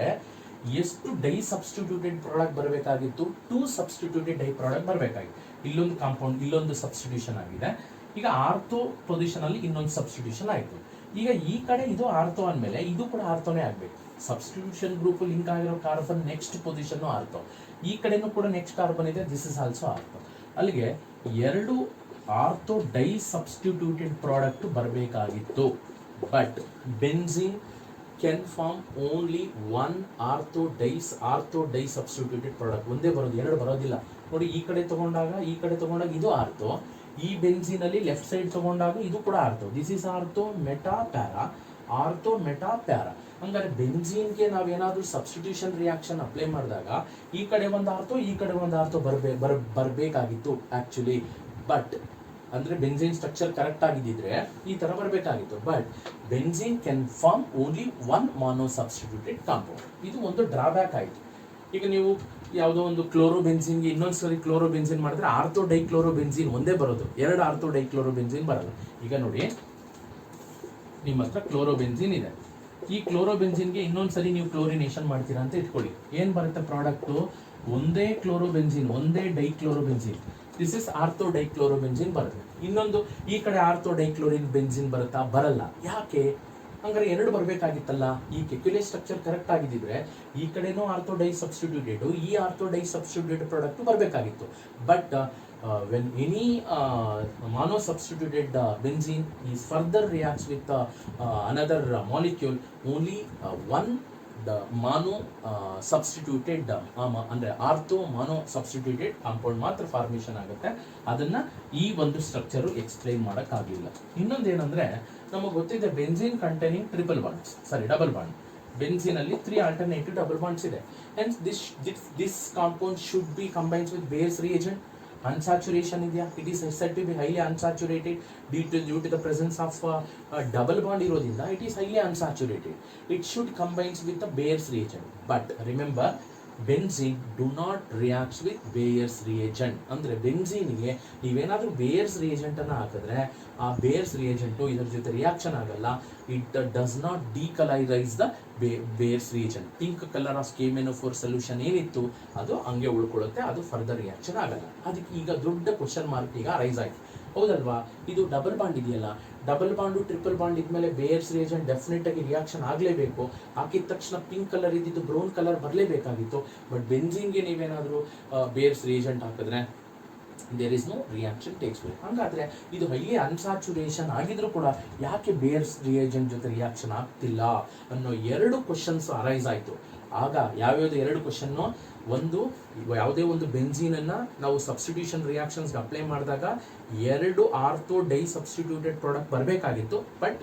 ಎಷ್ಟು ಡೈ ಸಬ್ಸ್ಟಿಟ್ಯೂಟೆಡ್ ಪ್ರಾಡಕ್ಟ್ ಬರಬೇಕಾಗಿತ್ತು, 2 ಸಬ್ಸ್ಟಿಟ್ಯೂಟೆಡ್ ಡೈ ಪ್ರಾಡಕ್ಟ್ ಬರಬೇಕಾಗಿತ್ತು. ಇಲ್ಲೊಂದು ಕಾಂಪೌಂಡ್, ಇಲ್ಲೊಂದು ಸಬ್ಸ್ಟಿಟ್ಯೂಷನ್ ಆಗಿದೆ. ಈಗ ಆರ್ಥೋ ಪೊಸಿಷನ್ ಅಲ್ಲಿ ಇನ್ನೊಂದು ಸಬ್ಸ್ಟಿಟ್ಯೂಷನ್ ಆಯಿತು. ಈಗ ಈ ಕಡೆ ಇದು ಆರ್ಥೋ ಅಂದಮೇಲೆ ಇದು ಕೂಡ ಆರ್ಥೋನೇ ಆಗ್ಬೇಕು. ಸಬ್ಸ್ಟಿಟ್ಯೂಷನ್ ಗ್ರೂಪ್ ಲಿಂಕ್ ಆಗಿರೋ ಕಾರ್ಬನ್ ನೆಕ್ಸ್ಟ್ ಪೊಸಿಷನ್ ಆರ್ಥೋ, ಈ ಕಡೆನೂ ಕೂಡ ನೆಕ್ಸ್ಟ್ ಕಾರ್ಬನ್ ಇದೆ, ದಿಸ್ ಇಸ್ ಆಲ್ಸೋ ಆರ್ಥೋ. ಅಲ್ಲಿಗೆ 2 ಆರ್ಥೋ ಡೈ ಸಬ್ಸ್ಟಿಟ್ಯೂಟೆಡ್ ಪ್ರಾಡಕ್ಟ್ ಬರಬೇಕಾಗಿತ್ತು. But benzene can form only 1 ortho di substituted product. ಒಂದೇ ಬರೋದು, 2 ಬರೋದಿಲ್ಲ. ನೋಡಿ, ಈ ಕಡೆ ತಗೊಂಡಾಗ ಇದು ಆರ್ಥೋ, ಈ ಬೆನ್ಸಿನ್ ಅಲ್ಲಿ ಲೆಫ್ಟ್ ಸೈಡ್ ತಗೊಂಡಾಗ ಇದು ಕೂಡ ortho. This is ortho meta para. ಹಂಗಾರೆ ಬೆನ್ಸಿನ್ಗೆ ನಾವೇನಾದ್ರೂ ಸಬ್ಸ್ಟಿಟ್ಯೂಷನ್ ರಿಯಾಕ್ಷನ್ ಅಪ್ಲೈ ಮಾಡಿದಾಗ ಈ ಕಡೆ ಒಂದು ಆರ್ಥೋ, ಈ ಕಡೆ ಒಂದು ಆರ್ಥೋ ಬರಬೇಕಾಗಿತ್ತು ಆಕ್ಚುಲಿ. ಬಟ್ ಅಂದ್ರೆ ಬೆನ್ಸಿನ್ ಸ್ಟ್ರಕ್ಚರ್ ಕರೆಕ್ಟ್ ಆಗಿದ್ದಿದ್ರೆ ಈ ತರ ಬರಬೇಕಾಗಿತ್ತು. But benzene can form only 1 mono substituted compound. ಇದು ಒಂದು ಡ್ರಾಬ್ಯಾಕ್ ಆಯಿತು. ಈಗ ನೀವು ಯಾವುದೋ ಒಂದು ಕ್ಲೋರೋಬೆನ್ಸಿನ್ಗೆ ಇನ್ನೊಂದ್ಸರಿ ಕ್ಲೋರೋಬೆನ್ಸಿನ್ ಮಾಡಿದ್ರೆ ಆರ್ಥೋ ಡೈಕ್ಲೋರೋಬೆನ್ಸಿನ್ ಒಂದೇ ಬರೋದು, 2 ಆರ್ಥೋ ಡೈಕ್ಲೋರೋಬೆನ್ಸಿನ್ ಬರಲ್ಲ. ಈಗ ನೋಡಿ, ನಿಮ್ಮ ಹತ್ರ ಕ್ಲೋರೋಬೆನ್ಸಿನ್ ಇದೆ. ಈ ಕ್ಲೋರೋಬೆನ್ಸಿನ್ಗೆ ಇನ್ನೊಂದ್ಸರಿ ನೀವು ಕ್ಲೋರಿನೇಷನ್ ಮಾಡ್ತೀರಾ ಅಂತ ಇಟ್ಕೊಳ್ಳಿ. ಏನ್ ಬರುತ್ತೆ ಪ್ರಾಡಕ್ಟ್? ಒಂದೇ ಕ್ಲೋರೋಬೆನ್ಸಿನ್, ಒಂದೇ ಡೈಕ್ಲೋರೋಬೆನ್ಸಿನ್. ದಿಸ್ ಇಸ್ ಆರ್ಥೋ ಡೈಕ್ಲೋರೋಬೆನ್ಸಿನ್ ಬರುತ್ತೆ. ಇನ್ನೊಂದು ಈ ಕಡೆ ಆರ್ಥೋ ಡೈಕ್ಲೋರಿನ್ ಬೆನ್ಸಿನ್ ಬರುತ್ತಾ? ಬರಲ್ಲ. ಯಾಕೆ? ಹಂಗಾರೆ 2 ಬರಬೇಕಾಗಿತ್ತಲ್ಲ. ಈ ಕೆಕ್ಯುಲೆ ಸ್ಟ್ರಕ್ಚರ್ ಕರೆಕ್ಟ್ ಆಗಿದ್ದಿದ್ರೆ ಈ ಕಡೆನೂ ಆರ್ಥೋ ಡೈ ಸಬ್ಸ್ಟಿಟ್ಯೂಟೆಡ್, ಈ ಆರ್ಥೋ ಡೈ ಸಬ್ಸ್ಟಿಟ್ಯೂಟೆಡ್ ಪ್ರಾಡಕ್ಟ್ ಬರಬೇಕಾಗಿತ್ತು. But when any mono substituted benzene is further reacts with another molecule, only one the mono substituted ಅಂದ್ರೆ ಆರ್ಥೋ ಮಾನೋ ಸಬ್ಸ್ಟಿಟ್ಯೂಟೆಡ್ ಕಾಂಪೌಂಡ್ ಮಾತ್ರ ಫಾರ್ಮೇಷನ್ ಆಗುತ್ತೆ. ಅದನ್ನ ಈ ಒಂದು ಸ್ಟ್ರಕ್ಚರ್ ಎಕ್ಸ್ಪ್ಲೈನ್ ಮಾಡಕ್ ಆಗಲಿಲ್ಲ. ಇನ್ನೊಂದೇನಂದ್ರೆ ನಮಗೆ ಗೊತ್ತಿದೆ benzene containing double bond. Benzene ಅಲ್ಲಿ 3 ಆಲ್ಟರ್ನೇಟಿವ್ ಡಬಲ್ ಬಾಂಡ್ಸ್ ಇದೆ. Hence this compound should be combined with Bayer's reagent. Unsaturation ಇದೆಯಾ? It is said to be highly unsaturated due to the presence of double bond ಇರೋದ್ರಿಂದ it is highly unsaturated. It should combine with the Bayer's reagent. But remember, benzene do not reacts with Baeyer's reagent. ಅಂದರೆ ಬೆನ್ಝೀನ್ಗೆ ನೀವೇನಾದರೂ ಬೇಯರ್ಸ್ ರಿಯೇಜೆಂಟನ್ನು ಹಾಕಿದ್ರೆ ಆ ಬೇಯರ್ಸ್ ರಿಯೇಜೆಂಟು ಇದರ ಜೊತೆ reaction ಆಗಲ್ಲ. It does not decolourise the Baeyer's reagent. Pink colour of KMnO4 solution ಏನಿತ್ತು ಅದು ಹಂಗೆ ಉಳ್ಕೊಳ್ಳುತ್ತೆ, ಅದು ಫರ್ದರ್ ರಿಯಾಕ್ಷನ್ ಆಗಲ್ಲ. ಅದಕ್ಕೆ ಈಗ ದೊಡ್ಡ ಕ್ವಶನ್ ಮಾರ್ಕ್ ಈಗ ರೈಸ್ ಆಯ್ತು, ಹೌದಲ್ವಾ? ಇದು ಡಬಲ್ ಬಾಂಡ್ ಇದೆಯಲ್ಲ, ಡಬಲ್ ಬಾಂಡು ಟ್ರಿಪಲ್ ಬಾಂಡ್ ಇದ್ಮೇಲೆ ಬೇಯರ್ಸ್ ರಿಯೇಜೆಂಟ್ ಡೆಫಿನೆಟ್ ಆಗಿ ರಿಯಾಕ್ಷನ್ ಆಗಲೇಬೇಕು. ಹಾಕಿದ ತಕ್ಷಣ ಪಿಂಕ್ ಕಲರ್ ಇದ್ದಿದ್ದು ಬ್ರೌನ್ ಕಲರ್ ಬರಲೇಬೇಕಾಗಿತ್ತು. ಬಟ್ ಬೆನ್ಝೀನ್ಗೆ ನೀವೇನಾದರೂ ಬೇಯರ್ಸ್ ರಿಯೇಜೆಂಟ್ ಹಾಕಿದ್ರೆ there is no reaction takes place. ಹಾಗಾದ್ರೆ ಇದು ಹೈಲಿ ಅನ್ಸ್ಯಾಚುರೇಷನ್ ಆಗಿದ್ರು ಕೂಡ ಯಾಕೆ ಬೇಯರ್ಸ್ ರಿಯೇಜೆಂಟ್ ಜೊತೆ ರಿಯಾಕ್ಷನ್ ಆಗ್ತಿಲ್ಲ ಅನ್ನೋ ಎರಡು ಕ್ವಶನ್ಸ್ ಅರೈಸ್ ಆಯಿತು. ಆಗ ಯಾವ್ಯಾವುದು ಎರಡು ಕ್ವಶನ್ನು? ಒಂದು, ಯಾವುದೇ ಒಂದು ಬೆನ್ಝೀನನ್ನು ನಾವು ಸಬ್ಸ್ಟಿಟ್ಯೂಷನ್ ರಿಯಾಕ್ಷನ್ಸ್ಗೆ ಅಪ್ಲೈ ಮಾಡಿದಾಗ 2 ಆರ್ಥೋ ಡೈ ಸಬ್ಸ್ಟಿಟ್ಯೂಟೆಡ್ ಪ್ರಾಡಕ್ಟ್ ಬರಬೇಕಾಗಿತ್ತು, but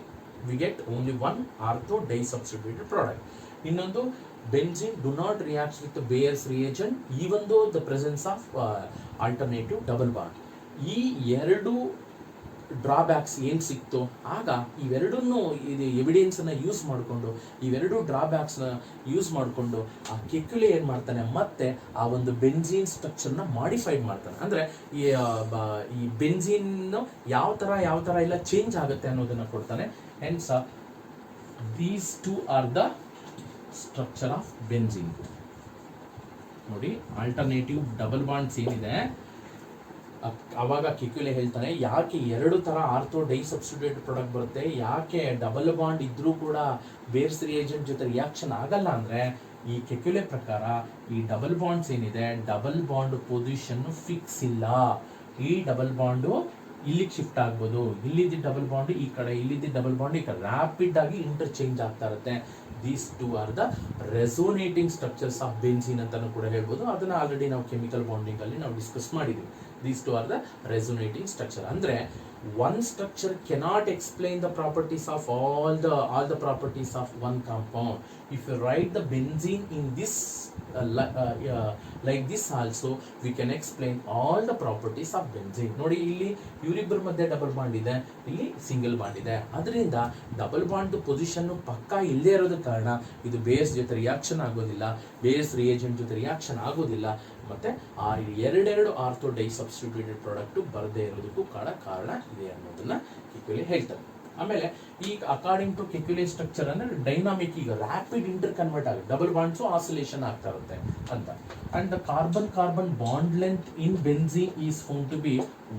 we get only 1 ortho di substituted product. ಇನ್ನೊಂದು, benzene do not reacts with Baeyer's reagent even though the presence of alternative double bond. ಈ ಎರಡು ಡ್ರಾಬ್ಯಾಕ್ಸ್ ಏನು ಸಿಕ್ತು, ಆಗ ಇವೆರಡನ್ನೂ ಇದು ಎವಿಡೆನ್ಸನ್ನು ಯೂಸ್ ಮಾಡಿಕೊಂಡು, ಇವೆರಡು ಡ್ರಾಬ್ಯಾಕ್ಸ್ನ ಯೂಸ್ ಮಾಡಿಕೊಂಡು ಆ ಕೆಕ್ಯುಲೆ ಏನು ಮಾಡ್ತಾನೆ, ಮತ್ತೆ ಆ ಒಂದು ಬೆನ್ಝೀನ್ ಸ್ಟ್ರಕ್ಚರ್ನ ಮಾಡಿಫೈಡ್ ಮಾಡ್ತಾನೆ. ಅಂದರೆ ಈ ಬೆನ್ಝೀನ್ ಯಾವ ಥರ ಎಲ್ಲ ಚೇಂಜ್ ಆಗುತ್ತೆ ಅನ್ನೋದನ್ನು ಕೊಡ್ತಾನೆ. Hence these two are the structure of benzene. ನೋಡಿ, ಆಲ್ಟರ್ನೇಟಿವ್ ಡಬಲ್ ಬಾಂಡ್ಸ್ ಏನಿದೆ ಅವಾಗ ಕೆಕ್ಯುಲೆ ಹೇಳ್ತಾನೆ ಯಾಕೆ 2 ಥರ ಆರ್ಥೋ ಡೈ ಸಬ್ಸ್ಟಿಟ್ಯೂಟೆಡ್ ಪ್ರಾಡಕ್ಟ್ ಬರುತ್ತೆ, ಯಾಕೆ ಡಬಲ್ ಬಾಂಡ್ ಇದ್ರೂ ಕೂಡ ಬೇಯರ್ಸ್ ರಿಯೇಜೆಂಟ್ ಜೊತೆ ರಿಯಾಕ್ಷನ್ ಆಗಲ್ಲ ಅಂದರೆ, ಈ ಕೆಕ್ಯುಲೆ ಪ್ರಕಾರ ಈ ಡಬಲ್ ಬಾಂಡ್ಸ್ ಏನಿದೆ, ಡಬಲ್ ಬಾಂಡ್ ಪೊಸಿಷನ್ ಫಿಕ್ಸ್ ಇಲ್ಲ. ಈ ಡಬಲ್ ಬಾಂಡು ಇಲ್ಲಿಗೆ ಶಿಫ್ಟ್ ಆಗ್ಬೋದು, ಇಲ್ಲಿದ್ದ ಡಬಲ್ ಬಾಂಡ್ ಈ ಕಡೆ, ಇಲ್ಲಿದ್ದ ಡಬಲ್ ಬಾಂಡ್ ಈ ಕಡೆ ರ್ಯಾಪಿಡ್ ಆಗಿ ಇಂಟರ್ಚೇಂಜ್ ಆಗ್ತಾ ಇರುತ್ತೆ. These two are the resonating structures of benzene ಅಂತಾನು ಕೂಡ ಹೇಳ್ಬೋದು. ಅದನ್ನ ಆಲ್ರೆಡಿ ನಾವು ಕೆಮಿಕಲ್ ಬಾಂಡಿಂಗ್ ಅಲ್ಲಿ ನಾವು ಡಿಸ್ಕಸ್ ಮಾಡಿದ್ವಿ. These two are the resonating structure. Andre one structure cannot explain the properties of all the properties of one compound. If you write the benzene in this like this also, we can explain all the properties of benzene. Nodi illi ಇವರಿಬ್ಬರ ಮಧ್ಯೆ double bond ಇದೆ, ಇಲ್ಲಿ single bond ಇದೆ. ಅದರಿಂದ double bond position ಪಕ್ಕಾ ಇಲ್ಲದೆ ಇರೋದ ಕಾರಣ ಇದು ಬೇಸ್ ಜೊತೆ ರಿಯಾಕ್ಷನ್ ಆಗೋದಿಲ್ಲ, ಬೇಸ್ ರಿಯೇಜೆಂಟ್ ಜೊತೆ ರಿಯಾಕ್ಷನ್ ಆಗೋದಿಲ್ಲ. ಮತ್ತೆ ಆ ಎರಡೆರಡು ಆರ್ಥೋ ಡೈ ಸಬ್ಸ್ಟಿಟ್ಯೂಟೆಡ್ ಪ್ರಾಡಕ್ಟ್ ಬರದೇ ಇರೋದಕ್ಕೂ ಕಾರಣ ಇದೆ ಅನ್ನೋದನ್ನ ಕೆಕ್ಯುಲೆ ಹೇಳ್ತಾರೆ. ಆಮೇಲೆ ಈಗ ಅಕಾರ್ಡಿಂಗ್ ಟು ಕೆಕ್ಯುಲೆ ಸ್ಟ್ರಕ್ಚರ್ ಅಂದ್ರೆ ಡೈನಾಮಿಕ್, ಈಗ ರ್ಯಾಪಿಡ್ ಇಂಟರ್ ಕನ್ವರ್ಟ್ ಆಗುತ್ತೆ, ಡಬಲ್ ಬಾಂಡ್ಸು ಆಸಿಲೇಷನ್ ಆಗ್ತಾ ಇರುತ್ತೆ ಅಂತ. And the carbon bond length in benzene is found to be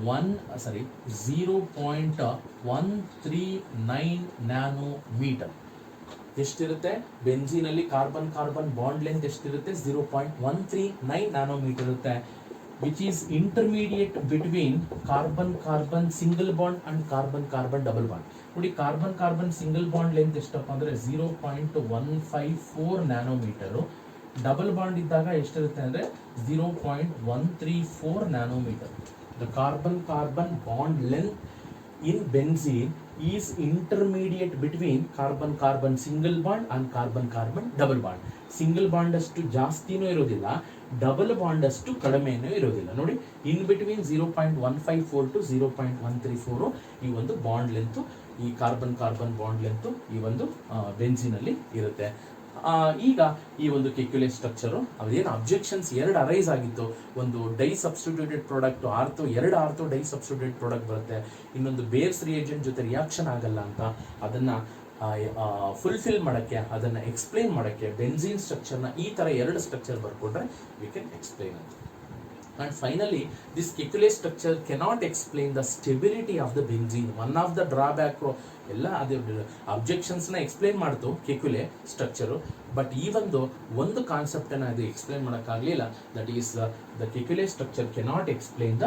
0.139 nanometre. ಎಷ್ಟಿರುತ್ತೆ ಬೆನ್ಝೀನ್ ಅಲ್ಲಿ ಕಾರ್ಬನ್ ಬಾಂಡ್ ಲೆಂತ್ ಎಷ್ಟಿರುತ್ತೆ? 0.139 ನ್ಯಾನೋಮೀಟರ್ ಇರುತ್ತೆ, which is intermediate between carbon single bond and carbon double bond. ನೋಡಿ, carbon single bond length ಎಷ್ಟಪ್ಪ ಅಂದ್ರೆ 0.154 nanometre. Double bond ಇದ್ದಾಗ ಎಷ್ಟಿರುತ್ತೆ ಅಂದ್ರೆ 0.134 nanometre. The carbon bond length in benzene is intermediate between carbon single bond and carbon double bond. Single bond ಅಷ್ಟು ಜಾಸ್ತಿನೂ ಇರೋದಿಲ್ಲ, double bond ಅಷ್ಟು ಕಡಿಮೆನೂ ಇರೋದಿಲ್ಲ. ನೋಡಿ, ಇನ್ ಬಿಟ್ವೀನ್ 0.154 to 0.134 ಈ ಒಂದು ಬಾಂಡ್ ಲೆಂತ್, ಈ ಕಾರ್ಬನ್ ಬಾಂಡ್ ಲೆಂತ್ ಈ ಒಂದು ಬೆನ್ಝೀನ್ ಅಲ್ಲಿ ಇರುತ್ತೆ. ಈಗ ಈ ಒಂದು ಕೆಕ್ಯುಲೆ ಸ್ಟ್ರಕ್ಚರು ಅದೇನು ಅಬ್ಜೆಕ್ಷನ್ಸ್ ಎರಡು ಅರೈಸ್ ಆಗಿತ್ತು, ಒಂದು ಡೈ ಸಬ್ಸ್ಟಿಟ್ಯೂಟೆಡ್ ಪ್ರಾಡಕ್ಟ್ ಎರಡು ಆರ್ಥೋ ಡೈ ಸಬ್ಸ್ಟಿಟ್ಯೂಟೆಡ್ ಪ್ರಾಡಕ್ಟ್ ಬರುತ್ತೆ, ಇನ್ನೊಂದು ಬೇರ್ಸ್ ರಿಯೇಜೆಂಟ್ ಜೊತೆ ರಿಯಾಕ್ಷನ್ ಆಗಲ್ಲ ಅಂತ, ಅದನ್ನ ಫುಲ್ಫಿಲ್ ಮಾಡೋಕ್ಕೆ, ಅದನ್ನ ಎಕ್ಸ್ಪ್ಲೈನ್ ಮಾಡೋಕ್ಕೆ ಬೆನ್ಝೀನ್ ಸ್ಟ್ರಕ್ಚರ್ನ ಈ ಥರ ಎರಡು ಸ್ಟ್ರಕ್ಚರ್ ಬರ್ಕೊಂಡ್ರೆ ವಿ ಕ್ಯಾನ್ ಎಕ್ಸ್ಪ್ಲೈನ್ ಅಂತ. And finally, this kekulé structure cannot explain the stability of the benzene. One of the drawback ಎಲ್ಲ ಅದೇ ಅಬ್ಜೆಕ್ಷನ್ಸ್ನ ಎಕ್ಸ್ಪ್ಲೈನ್ ಮಾಡ್ತು ಕೆಕ್ಯುಲೆ ಸ್ಟ್ರಕ್ಚರು. ಬಟ್ ಈವನ್ ದೋ ಒಂದು ಕಾನ್ಸೆಪ್ಟನ್ನು ಅದು ಎಕ್ಸ್ಪ್ಲೈನ್ ಮಾಡೋಕ್ಕಾಗಲಿಲ್ಲ, that is the Kekule structure cannot explain the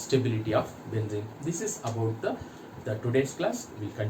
stability of benzene. This is about the today's class. Will continue.